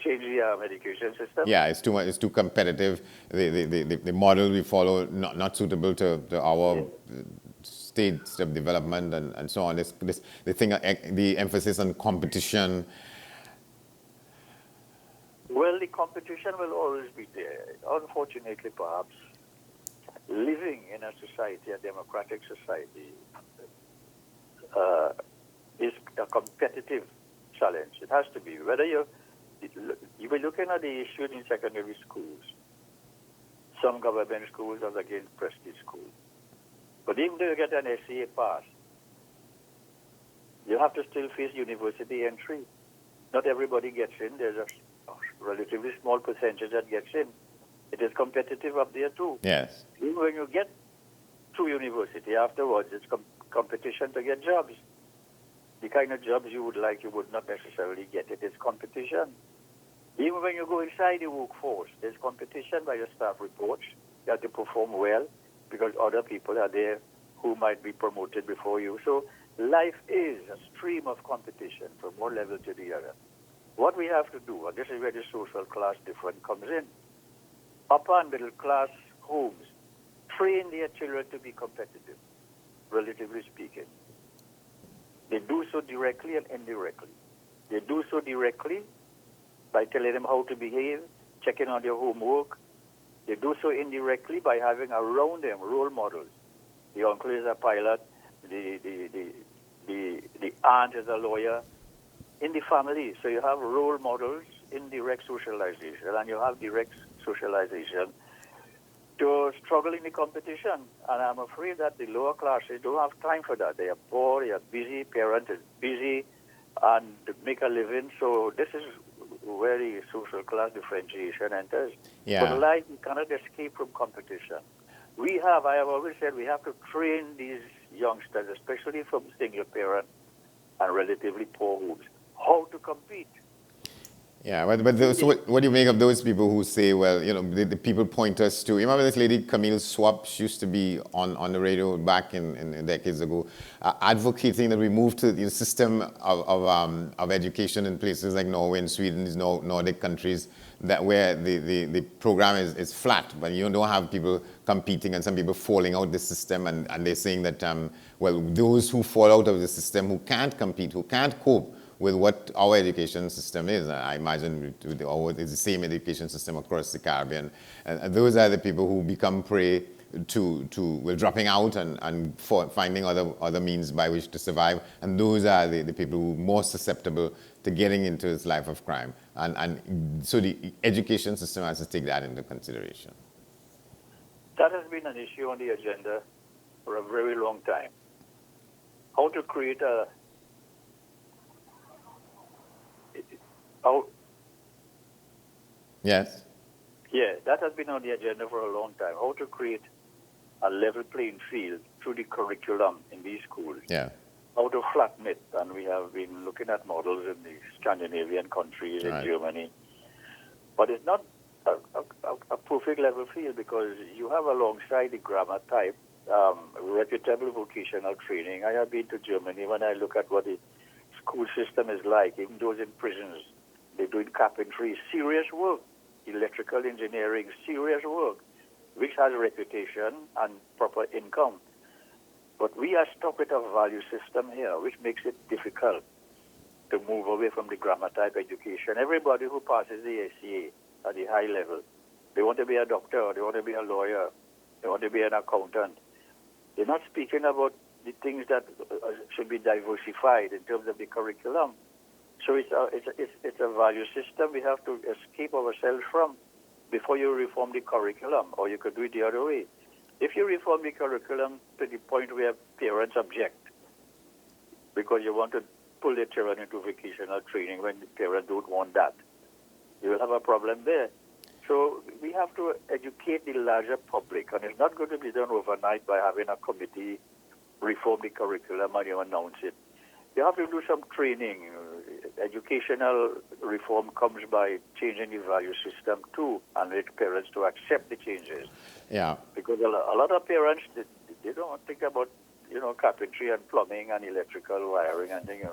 Change the education system? Yeah, it's too much. It's too competitive. The model we follow not suitable to our states of development and so on. The emphasis on competition. Well, the competition will always be there. Unfortunately, perhaps, living in a society, a democratic society, is a competitive challenge. It has to be. Whether you're looking at the issues in secondary schools, some government schools are against prestige schools. But even though you get an SCA pass, you have to still face university entry. Not everybody gets in. There's a relatively small percentage that gets in. It is competitive up there too. Yes. Even when you get to university afterwards, it's competition to get jobs. The kind of jobs you would like, you would not necessarily get it. It's competition. Even when you go inside the workforce, there's competition by your staff reports. You have to perform well because other people are there who might be promoted before you. So life is a stream of competition from one level to the other. What we have to do, and this is where the social class difference comes in, upper and middle class homes train their children to be competitive, relatively speaking. They do so directly and indirectly. They do so directly by telling them how to behave, checking on their homework. They do so indirectly by having around them role models. The uncle is a pilot, the aunt is a lawyer, in the family. So you have role models, indirect socialization, and you have direct socialization to struggle in the competition. And I'm afraid that the lower classes don't have time for that. They are poor, they are busy, parent is busy, and make a living. So this is where the social class differentiation enters. Yeah. But life, you cannot escape from competition. I have always said, we have to train these youngsters, especially from single parent and relatively poor homes, how to compete. Yeah, so what do you make of those people who say, well, the people point us to, you remember this lady, Camille Swap, she used to be on the radio back in decades ago, advocating that we move to the system of education in places like Norway and Sweden, these Nordic countries, that where the program is flat, but you don't have people competing and some people falling out the system, and they're saying that, those who fall out of the system, who can't compete, who can't cope with what our education system is. I imagine it's the same education system across the Caribbean. And those are the people who become prey to dropping out and finding other means by which to survive. And those are the people who are more susceptible to getting into this life of crime. And so the education system has to take that into consideration. That has been an issue on the agenda for a very long time. How to create Yes. Yeah, that has been on the agenda for a long time. How to create a level playing field through the curriculum in these schools. Yeah. How to flatten it. And we have been looking at models in the Scandinavian countries, in Germany. But it's not a perfect level field because you have alongside the grammar type, reputable vocational training. I have been to Germany. When I look at what the school system is like, even those in prisons, they're doing carpentry, serious work, electrical engineering, serious work, which has a reputation and proper income. But we are stuck with a value system here, which makes it difficult to move away from the grammar type education. Everybody who passes the SCA at the high level, they want to be a doctor, they want to be a lawyer, they want to be an accountant. They're not speaking about the things that should be diversified in terms of the curriculum. So it's a value system we have to escape ourselves from before you reform the curriculum, or you could do it the other way. If you reform the curriculum to the point where parents object because you want to pull their children into vocational training when the parents don't want that, you will have a problem there. So we have to educate the larger public, and it's not going to be done overnight by having a committee reform the curriculum and you announce it. You have to do some training. Educational reform comes by changing the value system too, and let parents to accept the changes. Yeah. Because a lot of parents, they don't think about, carpentry and plumbing and electrical wiring and things,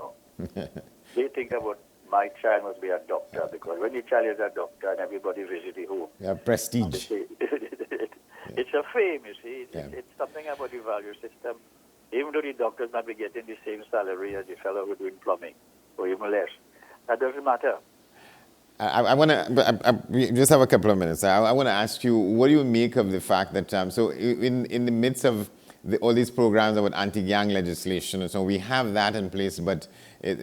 They think about, my child must be a doctor, because when your child is a doctor and everybody visits the home, Yeah, prestige. it's a fame, you see. It's something about the value system. Even though the doctors might be getting the same salary as the fellow who's doing plumbing, or even less, that doesn't matter. I want to, we just have a couple of minutes. I want to ask you, what do you make of the fact that, so in the midst of all these programs about anti-gang legislation, and so we have that in place, but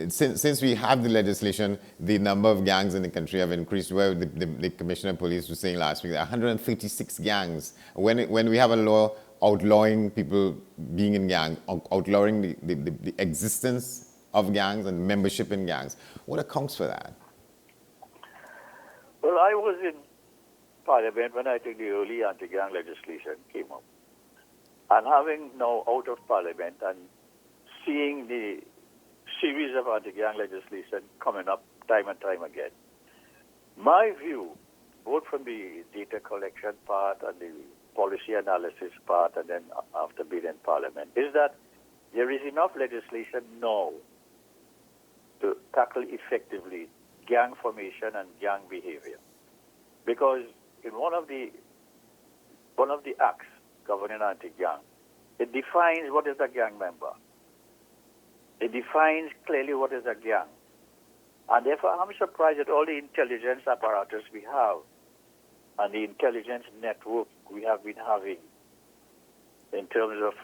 since we have the legislation, the number of gangs in the country have increased. Where the Commissioner of Police was saying last week, 136 gangs. When we have a law outlawing people being in gangs, outlawing the existence of gangs and membership in gangs, what accounts for that? Well, I was in Parliament when I think the early anti-gang legislation came up. And having now out of Parliament and seeing the series of anti-gang legislation coming up time and time again, my view, both from the data collection part and the policy analysis part and then after being in Parliament, is that there is enough legislation now to tackle effectively gang formation and gang behavior. Because in one of the acts governing anti-gang, it defines what is a gang member. It defines clearly what is a gang. And therefore, I'm surprised at all the intelligence apparatus we have and the intelligence network we have been having in terms of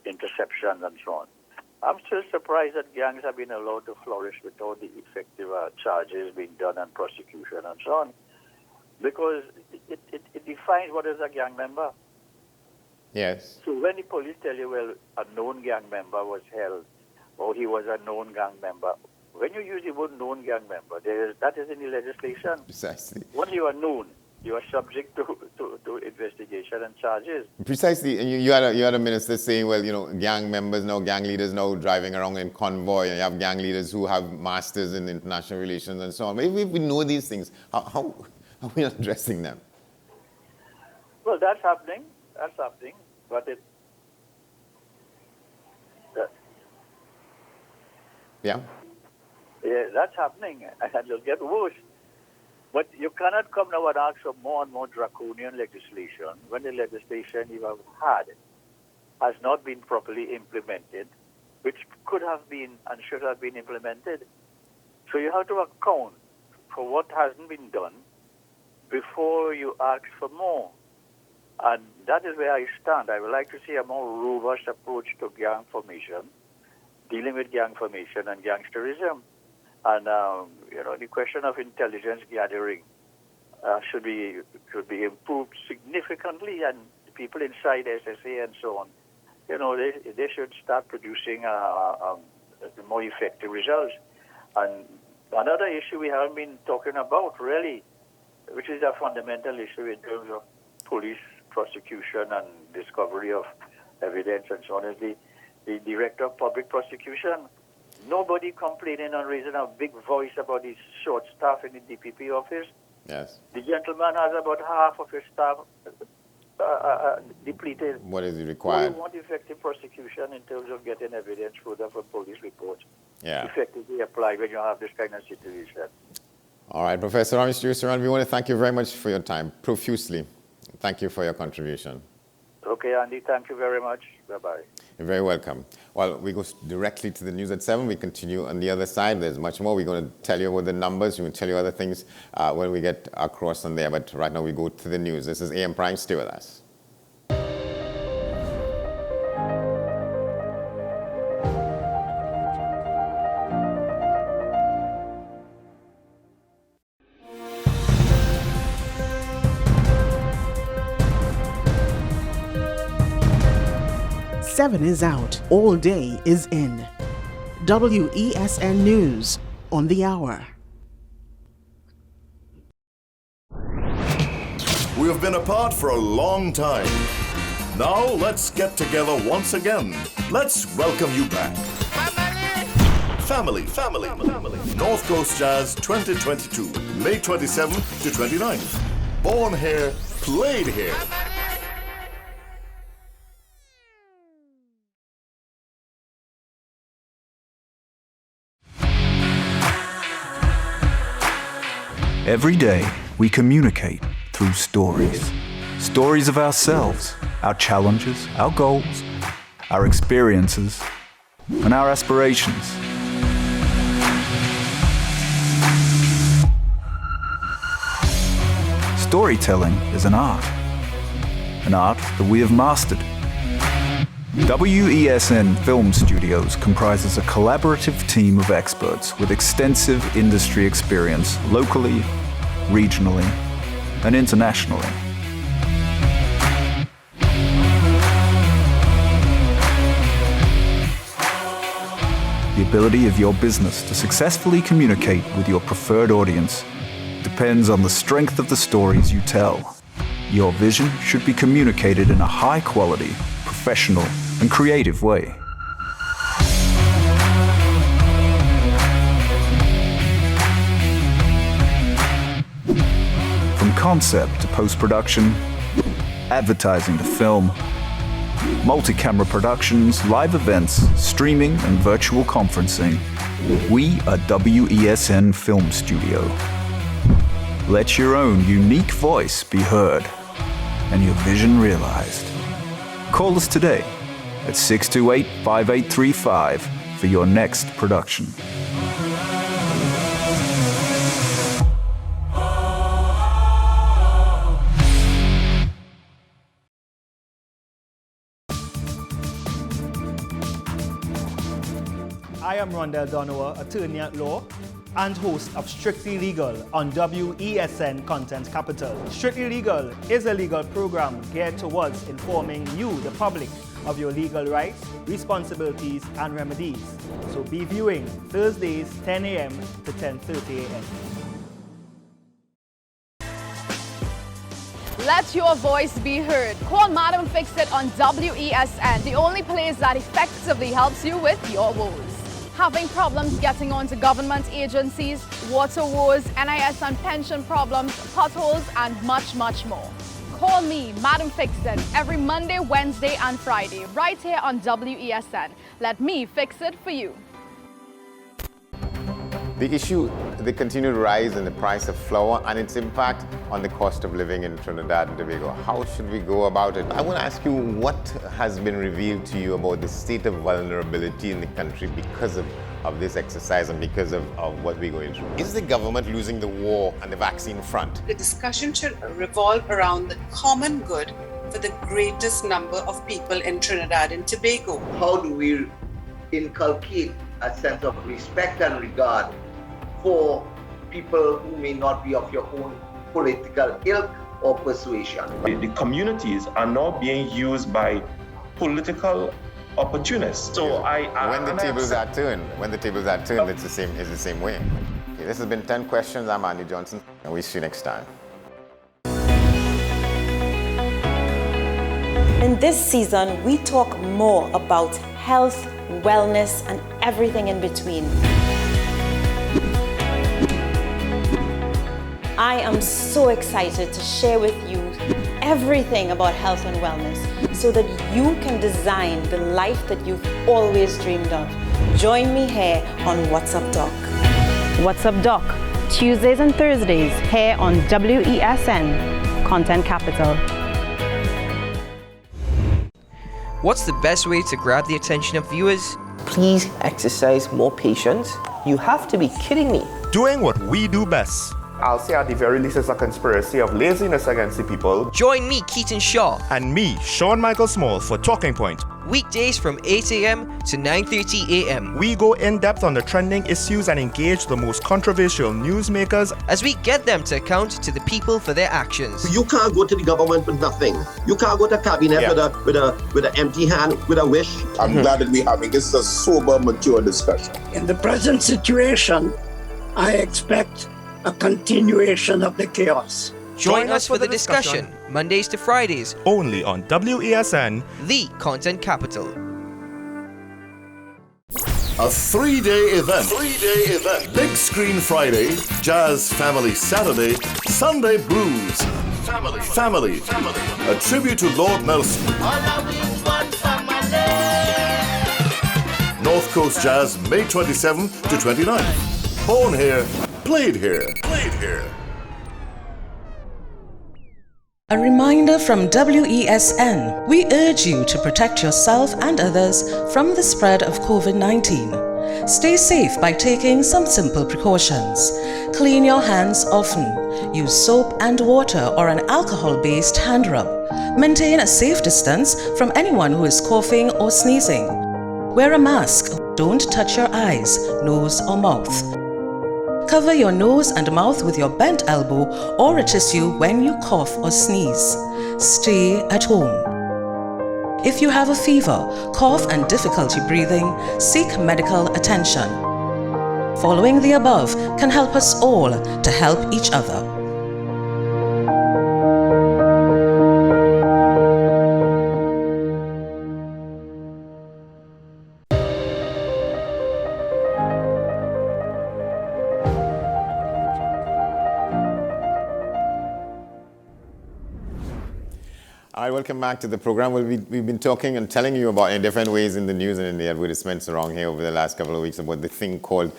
interception and so on. I'm still surprised that gangs have been allowed to flourish without the effective charges being done and prosecution and so on, because it defines what is a gang member. Yes. So when the police tell you, well, a known gang member was held, or he was a known gang member, when you use the word known gang member, that is in the legislation. Precisely. When you are known, you are subject to investigation and charges. Precisely. And you had a minister saying, well, gang members now, gang leaders now driving around in convoy, and you have gang leaders who have masters in international relations and so on. If we know these things, how are we not addressing them? Well, that's happening. But yeah, that's happening, and it'll get worse. But you cannot come now and ask for more and more draconian legislation when the legislation you have had has not been properly implemented, which could have been and should have been implemented. So you have to account for what hasn't been done before you ask for more. And that is where I stand. I would like to see a more robust approach to gang formation, dealing with gang formation and gangsterism. And, the question of intelligence gathering should be improved significantly, and people inside SSA and so on, they should start producing more effective results. And another issue we haven't been talking about, really, which is a fundamental issue in terms of police prosecution and discovery of evidence and so on, is the Director of Public Prosecution. Nobody complaining and raising a big voice about his short staff in the DPP office. Yes. The gentleman has about half of his staff depleted. What is required? We want effective prosecution in terms of getting evidence further from police reports. Yeah. Effectively applied when you have this kind of situation. All right, Professor Ramesh Jyotiram, we want to thank you very much for your time, profusely. Thank you for your contribution. Okay, Andy, thank you very much. Bye-bye. You're very welcome. Well, we go directly to the news at 7. We continue on the other side. There's much more. We're going to tell you about the numbers. We'll tell you other things when we get across on there. But right now we go to the news. This is AM Prime. Stay with us. 7 is out. All day is in. WESN News on the hour. We have been apart for a long time. Now let's get together once again. Let's welcome you back. Family. North Coast Jazz 2022, May 27th to 29th. Born here, played here. Every day, we communicate through stories. Stories of ourselves, our challenges, our goals, our experiences, and our aspirations. Storytelling is an art that we have mastered. WESN Film Studios comprises a collaborative team of experts with extensive industry experience locally, regionally, and internationally. The ability of your business to successfully communicate with your preferred audience depends on the strength of the stories you tell. Your vision should be communicated in a high-quality, professional, and creative way. From concept to post-production, advertising to film, multi-camera productions, live events, streaming, and virtual conferencing, we are WESN Film Studio. Let your own unique voice be heard and your vision realized. Call us today at 628-5835 for your next production. I am Rondell Donowa, attorney at law and host of Strictly Legal on WESN Content Capital. Strictly Legal is a legal program geared towards informing you, the public, of your legal rights, responsibilities, and remedies. So be viewing Thursdays 10 a.m. to 10:30 a.m. Let your voice be heard. Call Madam Fix-It on WESN, the only place that effectively helps you with your woes. Having problems getting onto government agencies, water woes, NIS and pension problems, potholes, and much, much more. Call me, Madam Fix-It, every Monday, Wednesday, and Friday, right here on WESN. Let me fix it for you. The issue, the continued rise in the price of flour and its impact on the cost of living in Trinidad and Tobago. How should we go about it? I want to ask you, what has been revealed to you about the state of vulnerability in the country because of this exercise and because of what we're going through? Is the government losing the war on the vaccine front? The discussion should revolve around the common good for the greatest number of people in Trinidad and Tobago. How do we inculcate a sense of respect and regard for people who may not be of your own political ilk or persuasion? The communities are now being used by political opportunists. So when the tables are turned, it's the same way. Okay, this has been 10 Questions. I'm Andy Johnson, and we'll see you next time. In this season, we talk more about health, wellness, and everything in between. I am so excited to share with you everything about health and wellness so that you can design the life that you've always dreamed of. Join me here on What's Up Doc. What's Up Doc? Tuesdays and Thursdays here on WESN Content Capital. What's the best way to grab the attention of viewers? Please exercise more patience. You have to be kidding me. Doing what we do best. I'll say at the very least it's a conspiracy of laziness against the people. Join me, Keaton Shaw. And me, Sean Michael Small, for Talking Point weekdays from 8 a.m. to 9:30 a.m. We go in depth on the trending issues and engage the most controversial newsmakers as we get them to account to the people for their actions. You can't go to the government with nothing. You can't go to cabinet with an empty hand, with a wish. I'm glad that we're having this a sober, mature discussion. In the present situation, I expect a continuation of the chaos. Join us for the discussion, Mondays to Fridays, only on WESN, the content capital. A three-day event. Big Screen Friday, Jazz Family Saturday, Sunday Blues. Family. A tribute to Lord Nelson. North Coast Jazz, May 27 to 29. Born here, played here. A reminder from WESN. We urge you to protect yourself and others from the spread of COVID-19. Stay safe by taking some simple precautions. Clean your hands often. Use soap and water or an alcohol-based hand rub. Maintain a safe distance from anyone who is coughing or sneezing. Wear a mask. Don't touch your eyes, nose or mouth. Cover your nose and mouth with your bent elbow or a tissue when you cough or sneeze. Stay at home. If you have a fever, cough and difficulty breathing, seek medical attention. Following the above can help us all to help each other. All right, welcome back to the program. We've been talking and telling you about in different ways in the news and in the advertisements around here over the last couple of weeks about the thing called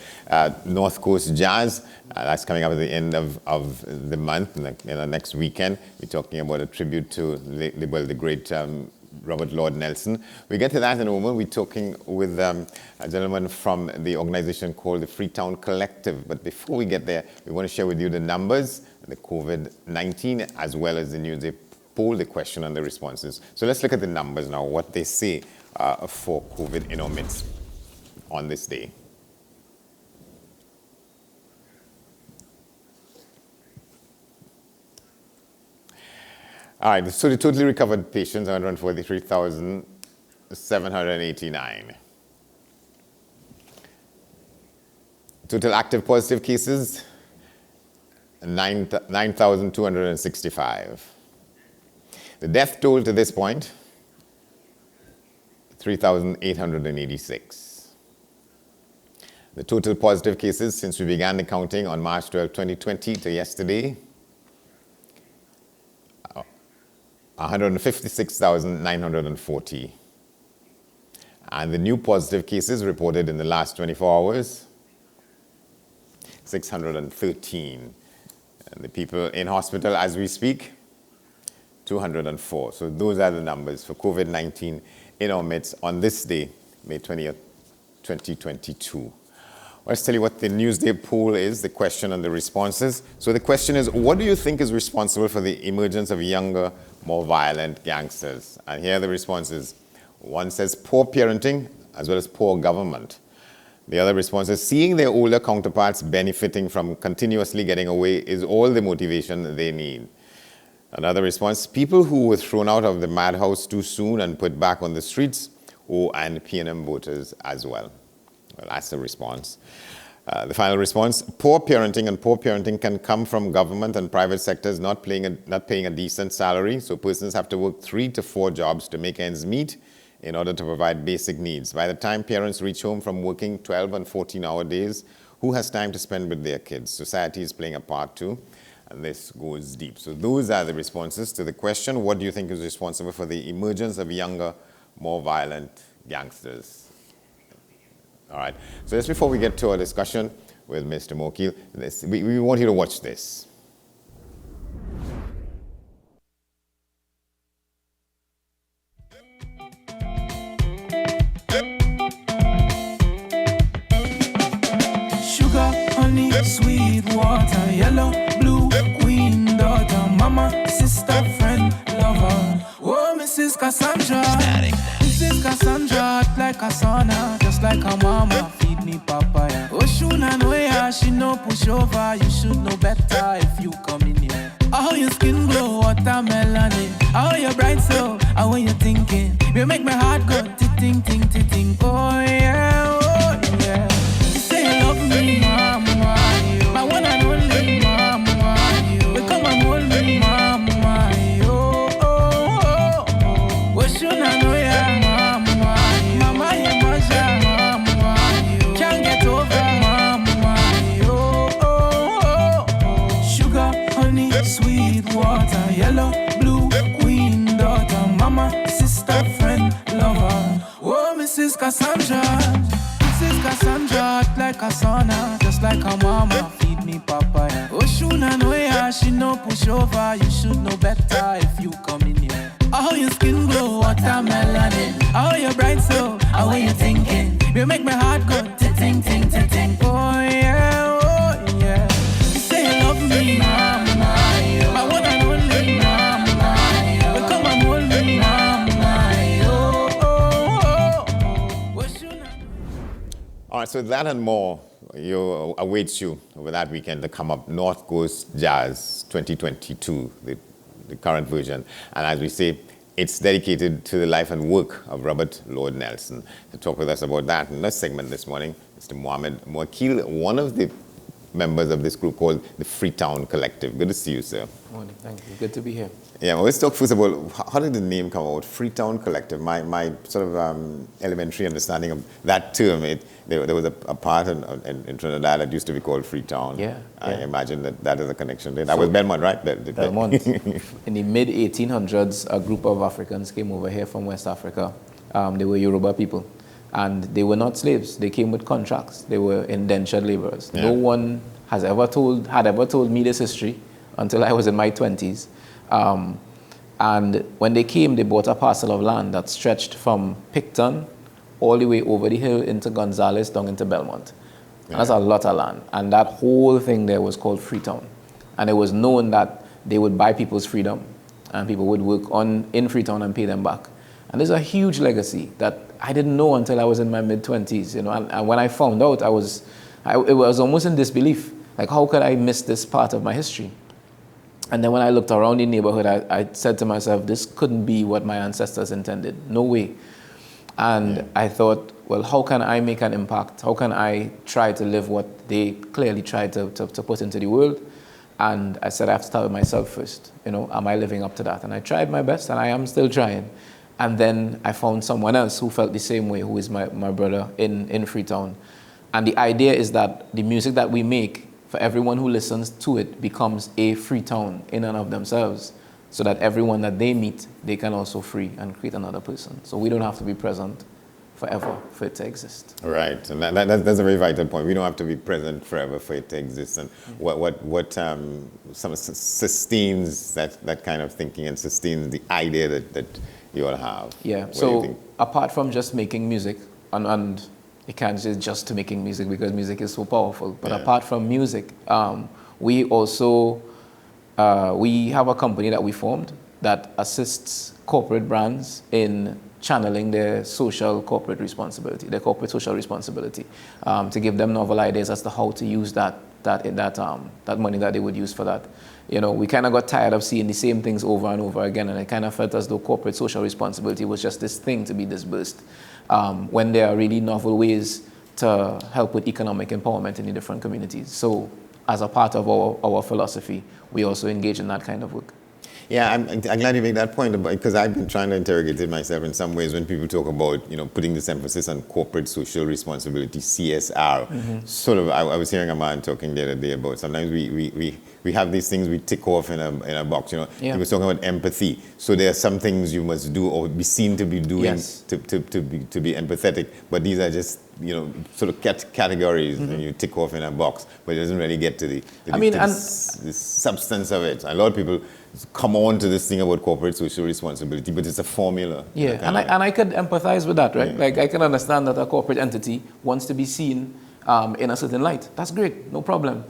North Coast Jazz. That's coming up at the end of the month, next weekend. We're talking about a tribute to the great Robert Lord Nelson. We get to that in a moment. We're talking with a gentleman from the organization called the Freetown Collective. But before we get there, we want to share with you the numbers, the COVID-19, as well as the news. They poll, the question, and the responses. So let's look at the numbers now, what they say for COVID in our midst on this day. All right, so the totally recovered patients, 143,789. Total active positive cases, 9,265. The death toll to this point, 3,886. The total positive cases since we began the counting on March 12, 2020 to yesterday, 156,940. And the new positive cases reported in the last 24 hours, 613. And the people in hospital as we speak, 204. So those are the numbers for COVID-19 in our midst on this day, May 20th, 2022. Let's tell you what the Newsday poll is, the question and the responses. So the question is, what do you think is responsible for the emergence of younger, more violent gangsters? And here are the responses. One says poor parenting as well as poor government. The other response is seeing their older counterparts benefiting from continuously getting away is all the motivation they need. Another response, people who were thrown out of the madhouse too soon and put back on the streets, and PNM voters as well. Well, that's the response. The final response, poor parenting, and poor parenting can come from government and private sectors not paying a decent salary, so persons have to work 3 to 4 jobs to make ends meet in order to provide basic needs. By the time parents reach home from working 12 and 14-hour days, who has time to spend with their kids? Society is playing a part too. And this goes deep. So those are the responses to the question, what do you think is responsible for the emergence of younger, more violent gangsters? All right. So just before we get to our discussion with Mr. Mokeel, we want you to watch this. Sugar, honey, sweet water, yellow, blue, queen, daughter, mama, sister, friend, lover. Oh, Mrs. Cassandra. Mrs. Cassandra, act like a sauna, just like a mama, feed me papaya. Oshuna know ya, she no push over. You should know better if you come in here. How your skin glow, watermelon. How your bright so, how are you thinking? You make my heart go ting ting ting ting. Oh yeah, oh yeah. You say you love me, mama, you. My one and only mama, you. But come and hold me, mama, you. Oh oh oh. What should I know ya, mama, you. Mama, you must mama, you. Can't get over, mama, you. Oh oh oh. Sugar, honey, sweet water, yellow, blue, queen, daughter, mama, sister, friend, lover. Oh, Mrs. Cassandra, Mrs. Cassandra, act like a sauna, just like a mama, feed me papaya. Oh, Shuna know ya, she no push over. You should know better if you come in here. How your skin glow, watermelon. How you bright so, how are you thinking? You make my heart go ting ting ting ting. Oh yeah, oh yeah. You say you love me, mama, you. My one and only mama, you. But come and hold me, mama, you. Oh, oh, oh. What should I... All right, so that and more awaits you over that weekend to come up. North Coast Jazz 2022, the current version. And as we say, it's dedicated to the life and work of Robert Lord Nelson. To talk with us about that in this segment this morning, Mr. Mohamed Mwakil, one of the members of this group called the Freetown Collective. Good to see you, sir. Morning, thank you. Good to be here. Yeah, well, let's talk first about how did the name come out, Freetown Collective? My sort of elementary understanding of that term, there was a part in Trinidad that used to be called Freetown. Yeah. I imagine that is a connection there. That was Belmont, right? Belmont. In the mid-1800s, a group of Africans came over here from West Africa. They were Yoruba people. And they were not slaves. They came with contracts. They were indentured laborers. Yeah. No one had ever told me this history until I was in my 20s. And when they came, they bought a parcel of land that stretched from Picton all the way over the hill into Gonzales, down into Belmont. Yeah. And that's a lot of land. And that whole thing there was called Freetown. And it was known that they would buy people's freedom and people would work in Freetown and pay them back. And there's a huge legacy that I didn't know until I was in my mid-20s, you know. And when I found out, it was almost in disbelief. Like, how could I miss this part of my history? And then when I looked around the neighborhood, I said to myself, this couldn't be what my ancestors intended. No way. And I thought, well, how can I make an impact? How can I try to live what they clearly tried to put into the world? And I said, I have to start with myself first. You know, am I living up to that? And I tried my best, and I am still trying. And then I found someone else who felt the same way, who is my brother in Freetown. And the idea is that the music that we make, for everyone who listens to it, becomes a Freetown in and of themselves, so that everyone that they meet, they can also free and create another person. So we don't have to be present forever for it to exist. Right, and that's a very vital point. We don't have to be present forever for it to exist. And what sustains that kind of thinking and sustains the idea that you all have? Yeah, so apart from just making music, and it can't just to making music because music is so powerful, but apart from music, we also, we have a company that we formed that assists corporate brands in channeling their social corporate responsibility, their corporate social responsibility, to give them novel ideas as to how to use that money that they would use for that. You know, we kind of got tired of seeing the same things over and over again, and it kind of felt as though corporate social responsibility was just this thing to be disbursed, when there are really novel ways to help with economic empowerment in the different communities. So as a part of our philosophy, we also engage in that kind of work. Yeah, I'm glad you make that point, because I've been trying to interrogate it myself in some ways when people talk about, you know, putting this emphasis on corporate social responsibility, CSR. Mm-hmm. Sort of, I was hearing a man talking the other day about sometimes we have these things we tick off in a box, you know. Yeah. He was talking about empathy. So there are some things you must do or be seen to be doing to be empathetic, but these are just, you know, sort of categories and you tick off in a box, but it doesn't really get to the substance of it. A lot of people come on to this thing about corporate social responsibility, but it's a formula. Yeah, and I could empathize with that, right? Yeah. Like, I can understand that a corporate entity wants to be seen in a certain light. That's great, no problem.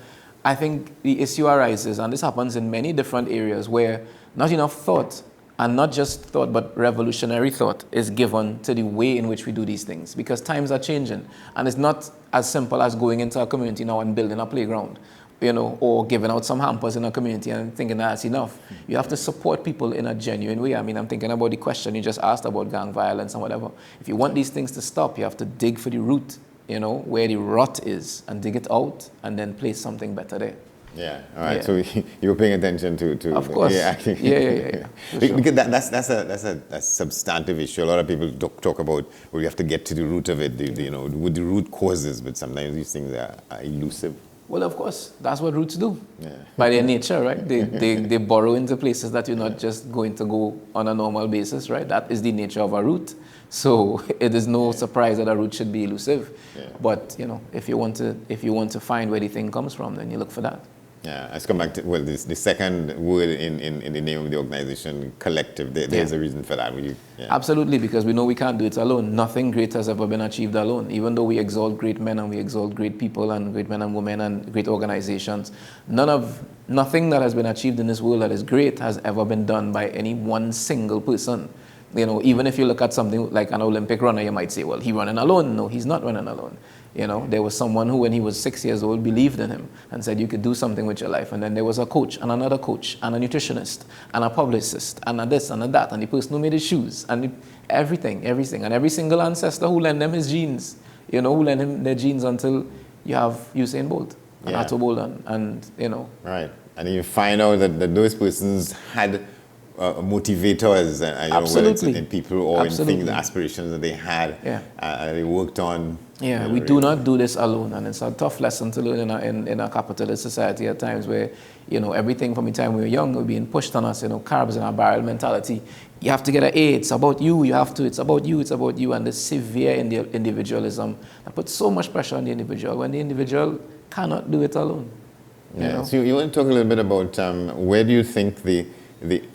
I think the issue arises, and this happens in many different areas, where not enough thought and not just thought, but revolutionary thought is given to the way in which we do these things, because times are changing, and it's not as simple as going into a community now and building a playground, or giving out some hampers in a community and thinking that's enough. You have to support people in a genuine way. I mean, I'm thinking about the question you just asked about gang violence and whatever. If you want these things to stop, you have to dig for the root, where the rot is, and dig it out, and then place something better there. Yeah, all right. Yeah. So you were paying attention to Of course. Yeah. Sure. Because that's a substantive issue. A lot of people talk about, well, you have to get to the root of it, with the root causes, but sometimes these things are elusive. Well, of course, that's what roots do. Yeah. By their nature, right? They burrow into places that you're not just going to go on a normal basis, right? That is the nature of a root. So it is no surprise that a root should be elusive. Yeah. But if you want to find where the thing comes from, then you look for that. Yeah, let's come back to the second word in the name of the organization, collective. There's a reason for that. Absolutely, because we know we can't do it alone. Nothing great has ever been achieved alone. Even though we exalt great men and we exalt great people and great men and women and great organizations, nothing that has been achieved in this world that is great has ever been done by any one single person. Even if you look at something like an Olympic runner, you might say, well, he's running alone. No, he's not running alone. There was someone who, when he was 6 years old, believed in him and said you could do something with your life. And then there was a coach and another coach and a nutritionist and a publicist and a this and a that and the person who made his shoes and everything. And every single ancestor who lent them his genes, who lent him their genes until you have Usain Bolt and Ato Boldon and. Right. And you find out that those persons had motivators, whether it's in people or in things, aspirations that they had, they worked on. Yeah, we do not do this alone, and it's a tough lesson to learn in a capitalist society at times where, everything from the time we were young was being pushed on us, carbs in our barrel mentality. You have to get an A, it's about you, it's about you, and the severe individualism that puts so much pressure on the individual when the individual cannot do it alone. Yeah, so you want to talk a little bit about where do you think the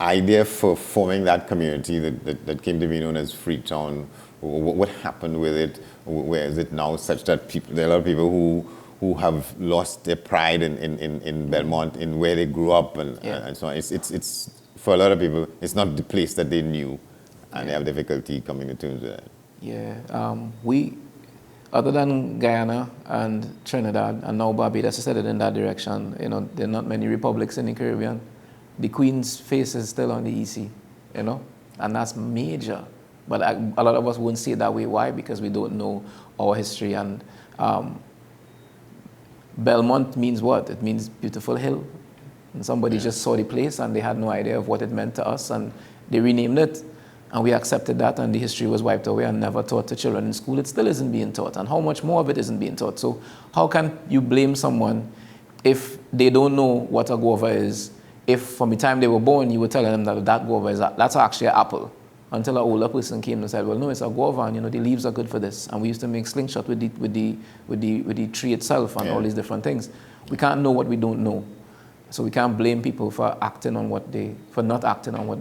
idea for forming that community that came to be known as Freetown, what happened with it? Where is it now such that there are a lot of people who have lost their pride in Belmont, in where they grew up and so on. It's for a lot of people, it's not the place that they knew, and they have difficulty coming to terms with that. Yeah, we, other than Guyana and Trinidad and now Barbados, is headed in that direction. There are not many republics in the Caribbean. The Queen's face is still on the EC, and that's major. But a lot of us won't see it that way. Why? Because we don't know our history. And Belmont means what? It means beautiful hill. And somebody just saw the place and they had no idea of what it meant to us, and they renamed it. And we accepted that, and the history was wiped away and never taught to children in school. It still isn't being taught, and how much more of it isn't being taught. So how can you blame someone if they don't know what a guava is? If from the time they were born, you were telling them that guava that's actually an apple, until an older person came and said, well, no, it's a guava, and the leaves are good for this. And we used to make slingshot with the tree itself and all these different things. We can't know what we don't know. So we can't blame people for not acting on what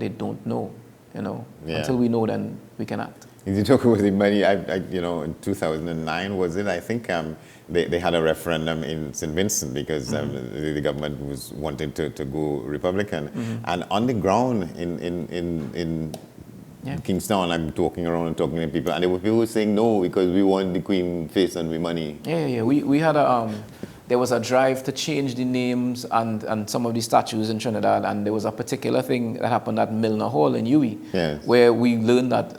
they don't know, Until we know, then we can act. You talk about the money, in 2009, was it? I think they had a referendum in St. Vincent because the government was wanting to go Republican. And on the ground in Kingstown, I'm talking around and talking to people, and there were people saying no because we want the Queen face and we money. Yeah. We had there was a drive to change the names and some of the statues in Trinidad, and there was a particular thing that happened at Milner Hall in UWI, where we learned that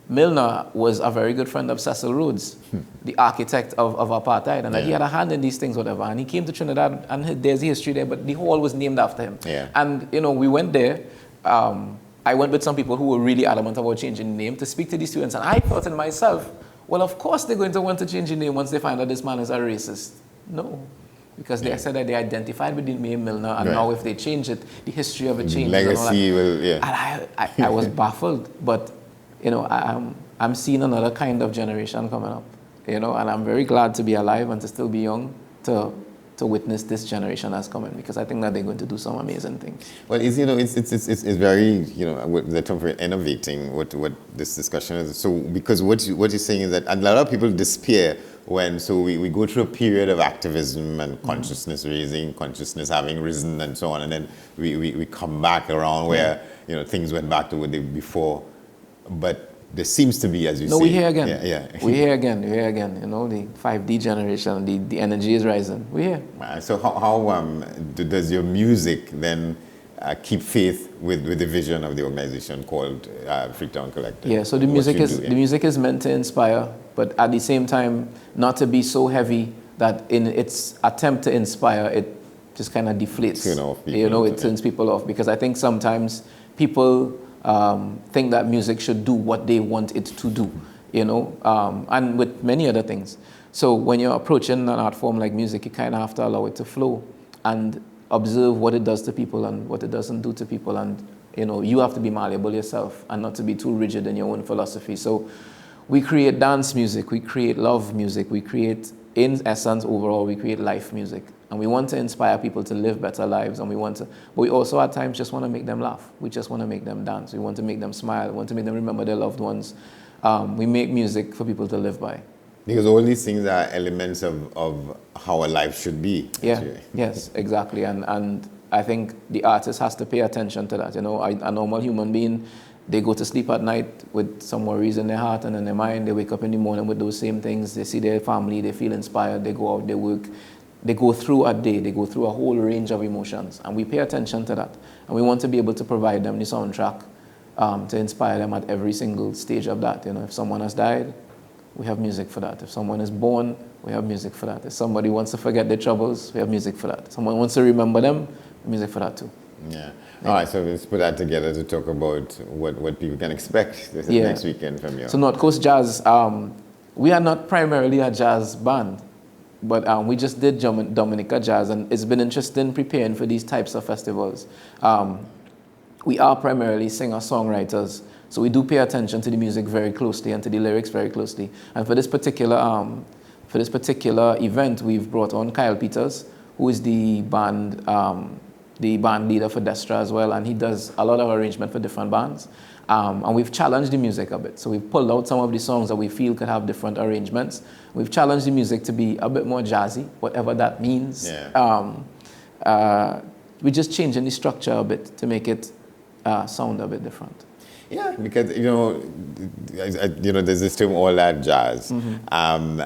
Milner was a very good friend of Cecil Rhodes, the architect of apartheid, and that he had a hand in these things, whatever. And he came to Trinidad, and there's a history there, but the hall was named after him. And we went there. I went with some people who were really adamant about changing the name to speak to these students, and I thought in myself, well, of course they're going to want to change the name once they find out this man is a racist. No, because they said that they identified with the name Milner, and now if they change it, the history of it changes. Legacy will, And I was baffled, but I'm seeing another kind of generation coming up, and I'm very glad to be alive and to still be young to witness this generation as coming, because I think that they're going to do some amazing things. Well, it's very, the term for innovating what this discussion is. So because what you're saying is that a lot of people despair when we go through a period of activism and consciousness raising, consciousness having risen and so on, and then we come back around where things went back to what they were before. But there seems to be, as you say. No, we're here again. Yeah. We're here again. The 5D generation, the energy is rising. We're here. So how does your music then keep faith with the vision of the organization called Freetown Collective? Yeah, so the music is meant to inspire, but at the same time, not to be so heavy that in its attempt to inspire, it just kind of deflates. It turns people off, because I think sometimes people think that music should do what they want it to do, and with many other things. So when you're approaching an art form like music, you kind of have to allow it to flow and observe what it does to people and what it doesn't do to people. And, you have to be malleable yourself and not to be too rigid in your own philosophy. So we create dance music, we create love music, we create, in essence, overall, we create life music. And we want to inspire people to live better lives, but we also at times just want to make them laugh. We just want to make them dance. We want to make them smile. We want to make them remember their loved ones. We make music for people to live by. Because all these things are elements of how a life should be. Yeah, yes, exactly. And I think the artist has to pay attention to that. A normal human being, they go to sleep at night with some worries in their heart and in their mind. They wake up in the morning with those same things. They see their family, they feel inspired, they go out, they work. They go through a day, they go through a whole range of emotions, and we pay attention to that. And we want to be able to provide them the soundtrack to inspire them at every single stage of that. If someone has died, we have music for that. If someone is born, we have music for that. If somebody wants to forget their troubles, we have music for that. If someone wants to remember them, music for that too. Yeah. All right, so let's put that together to talk about what people can expect next weekend from you. So North Coast Jazz, we are not primarily a jazz band, but we just did Dominica Jazz, and it's been interesting preparing for these types of festivals. We are primarily singer-songwriters, so we do pay attention to the music very closely and to the lyrics very closely. And for this particular event, we've brought on Kyle Peters, who is the band leader for Destra as well, and he does a lot of arrangement for different bands. And we've challenged the music a bit. So we've pulled out some of the songs that we feel could have different arrangements. We've challenged the music to be a bit more jazzy, whatever that means. Yeah. We're just changing the structure a bit to make it sound a bit different. Yeah, because, there's this term, all that jazz. Mm-hmm.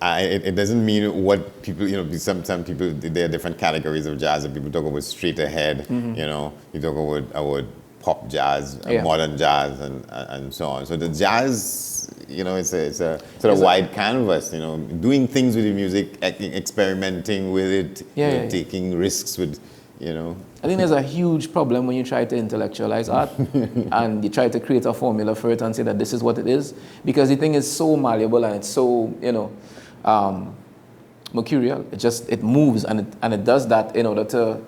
It doesn't mean what people, some people, there are different categories of jazz. And people talk about straight ahead, mm-hmm. You talk about pop jazz, modern jazz, and so on. So the jazz, it's a sort of wide canvas, doing things with the music, experimenting with it, taking risks with, I think there's a huge problem when you try to intellectualize art and you try to create a formula for it and say that this is what it is, because the thing is so malleable and it's so, mercurial. It moves and it does that in order to.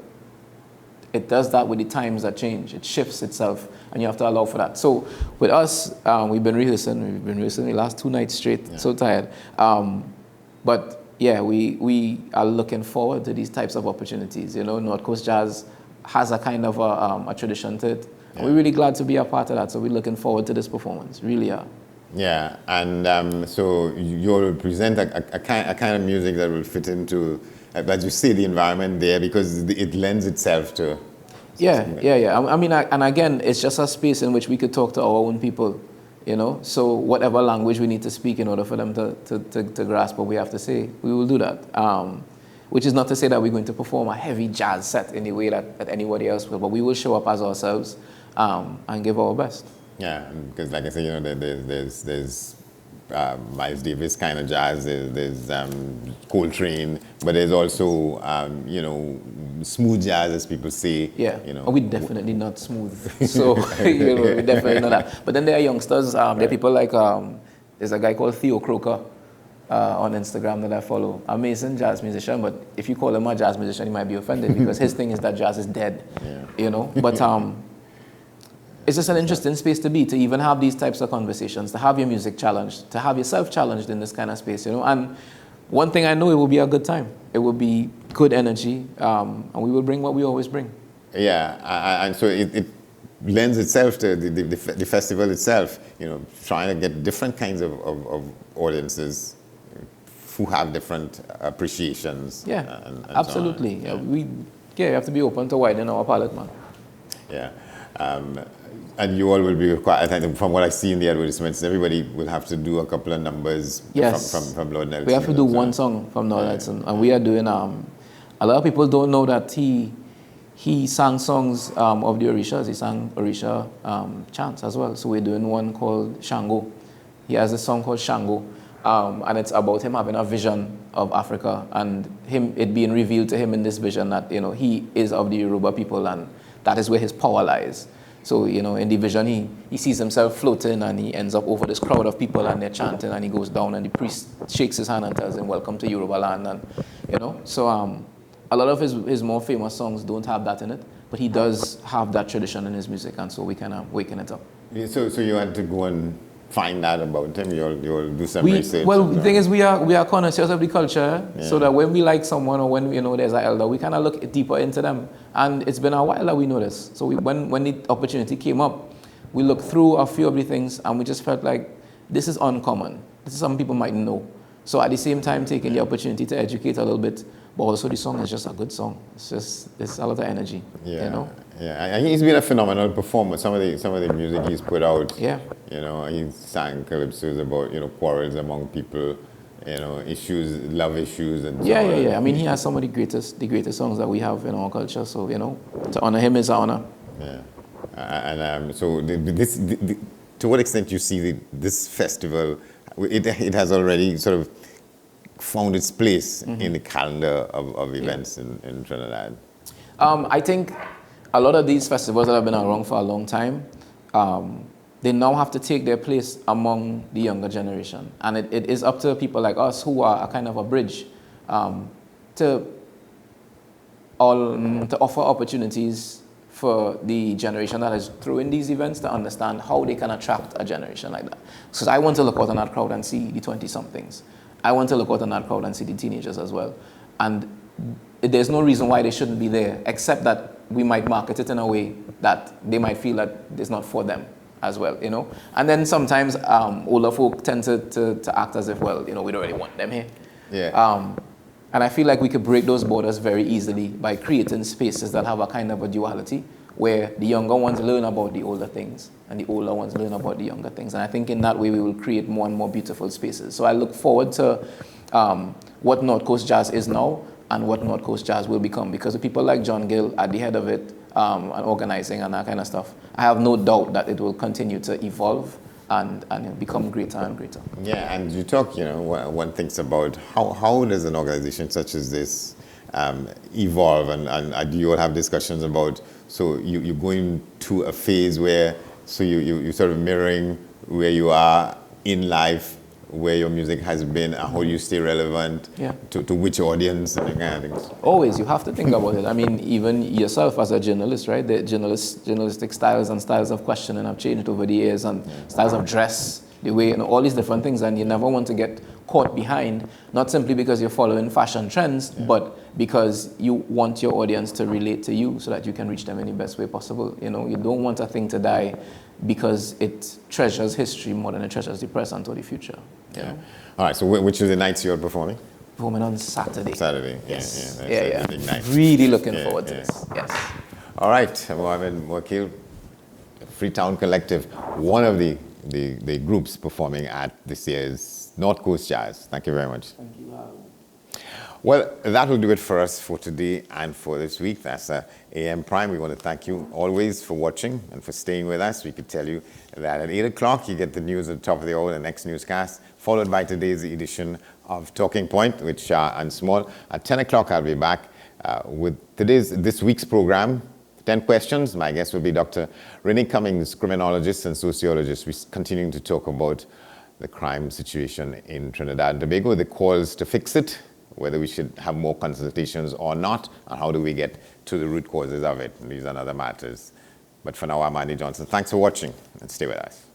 It does that with the times that change. It shifts itself, and you have to allow for that. So with us, we've been rehearsing the last 2 nights straight, so tired. But yeah, we are looking forward to these types of opportunities. North Coast Jazz has a kind of a tradition to it. And we're really glad to be a part of that. So we're looking forward to this performance, really are. Yeah, and so you'll present a kind of music that will fit into, as you say, the environment there, because it lends itself to. Yeah. I mean, and again, it's just a space in which we could talk to our own people, So whatever language we need to speak in order for them to grasp what we have to say, we will do that. Which is not to say that we're going to perform a heavy jazz set in the way that anybody else will, but we will show up as ourselves and give our best. Yeah, because like I said, there's Miles Davis kind of jazz, there's Coltrane, but there's also, smooth jazz, as people say. Yeah, we're definitely not smooth, so we're definitely not that. But then there are youngsters, there are people like, there's a guy called Theo Croker on Instagram that I follow. Amazing jazz musician, but if you call him a jazz musician, he might be offended because his thing is that jazz is dead, but it's just an interesting space to be, to even have these types of conversations, to have your music challenged, to have yourself challenged in this kind of space, And one thing I know, it will be a good time. It will be good energy, and we will bring what we always bring. Yeah, and so it lends itself to the festival itself, trying to get different kinds of audiences who have different appreciations. Yeah, and absolutely. So on. You have to be open to widen our palette, man. Yeah. And you all will be required, I think from what I see in the advertisements, everybody will have to do a couple of numbers from Lord Nelson. We have to do one song from Lord Nelson. And we are doing, a lot of people don't know that he sang songs of the Orishas. He sang Orisha chants as well. So we're doing one called Shango. He has a song called Shango. And it's about him having a vision of Africa and it being revealed to him in this vision that, he is of the Yoruba people and that is where his power lies. So, in the vision, he sees himself floating and he ends up over this crowd of people and they're chanting and he goes down and the priest shakes his hand and tells him, welcome to Yoruba land. And, so a lot of his more famous songs don't have that in it, but he does have that tradition in his music and so we can waken it up. Yeah, so you had to go and find out about him, you'll do some research? Well, the thing is we are connoisseurs of the culture, so that when we like someone or when there's an elder, we kind of look deeper into them. And it's been a while that we know this. So when the opportunity came up, we looked through a few of the things and we just felt like this is uncommon. This is something people might know. So at the same time, taking the opportunity to educate a little bit, but also the song is just a good song. It's a lot of energy, Yeah, and he's been a phenomenal performer. Some of the music he's put out, he sang calypsos about quarrels among people, issues, love issues, and so on. I mean, he has some of the greatest songs that we have in our culture. So to honor him is an honor. Yeah, and so to what extent you see this festival? It has already sort of found its place in the calendar of events in Trinidad. I think a lot of these festivals that have been around for a long time, they now have to take their place among the younger generation. And it is up to people like us who are a kind of a bridge to offer opportunities for the generation that is throwing these events to understand how they can attract a generation like that. Because I want to look out on that crowd and see the 20-somethings. I want to look out on that crowd and see the teenagers as well. And there's no reason why they shouldn't be there, except that we might market it in a way that they might feel that it's not for them as well, And then sometimes older folk tend to act as if, well, we don't really want them here. Yeah. And I feel like we could break those borders very easily by creating spaces that have a kind of a duality where the younger ones learn about the older things and the older ones learn about the younger things. And I think in that way we will create more and more beautiful spaces. So I look forward to what North Coast Jazz is now and what North Coast Jazz will become, because of people like John Gill at the head of it and organizing and that kind of stuff, I have no doubt that it will continue to evolve and become greater and greater. Yeah, and you talk, one thinks about how does an organization such as this evolve, and do you all have discussions about, so you're going to a phase where, so you're sort of mirroring where you are in life, where your music has been, and how you stay relevant to which audience and that kind of things. Always, you have to think about it. I mean, even yourself as a journalist, right? The journalistic styles and styles of questioning have changed over the years, and styles of dress, the way, all these different things, and you never want to get caught behind, not simply because you're following fashion trends, but because you want your audience to relate to you so that you can reach them in the best way possible. You don't want a thing to die because it treasures history more than it treasures the present or the future. Yeah. All right, so which are the nights you're performing? Performing on Saturday. Saturday, yes. That's a big night. Really looking forward to this, yes. All right, Mohamed Wakil, Freetown Collective, one of the groups performing at this year's North Coast Jazz. Thank you very much. Thank you. Well, that will do it for us for today and for this week. That's AM Prime. We want to thank you always for watching and for staying with us. We could tell you that at 8 o'clock, you get the news at the top of the hour, the next newscast, followed by today's edition of Talking Point with Shah and Small. At 10 o'clock, I'll be back with this week's program, 10 questions. My guest will be Dr. Renee Cummings, criminologist and sociologist. We're continuing to talk about the crime situation in Trinidad and Tobago, the calls to fix it, whether we should have more consultations or not, and how do we get to the root causes of it. And these and other matters. But for now, I'm Andy Johnson. Thanks for watching, and stay with us.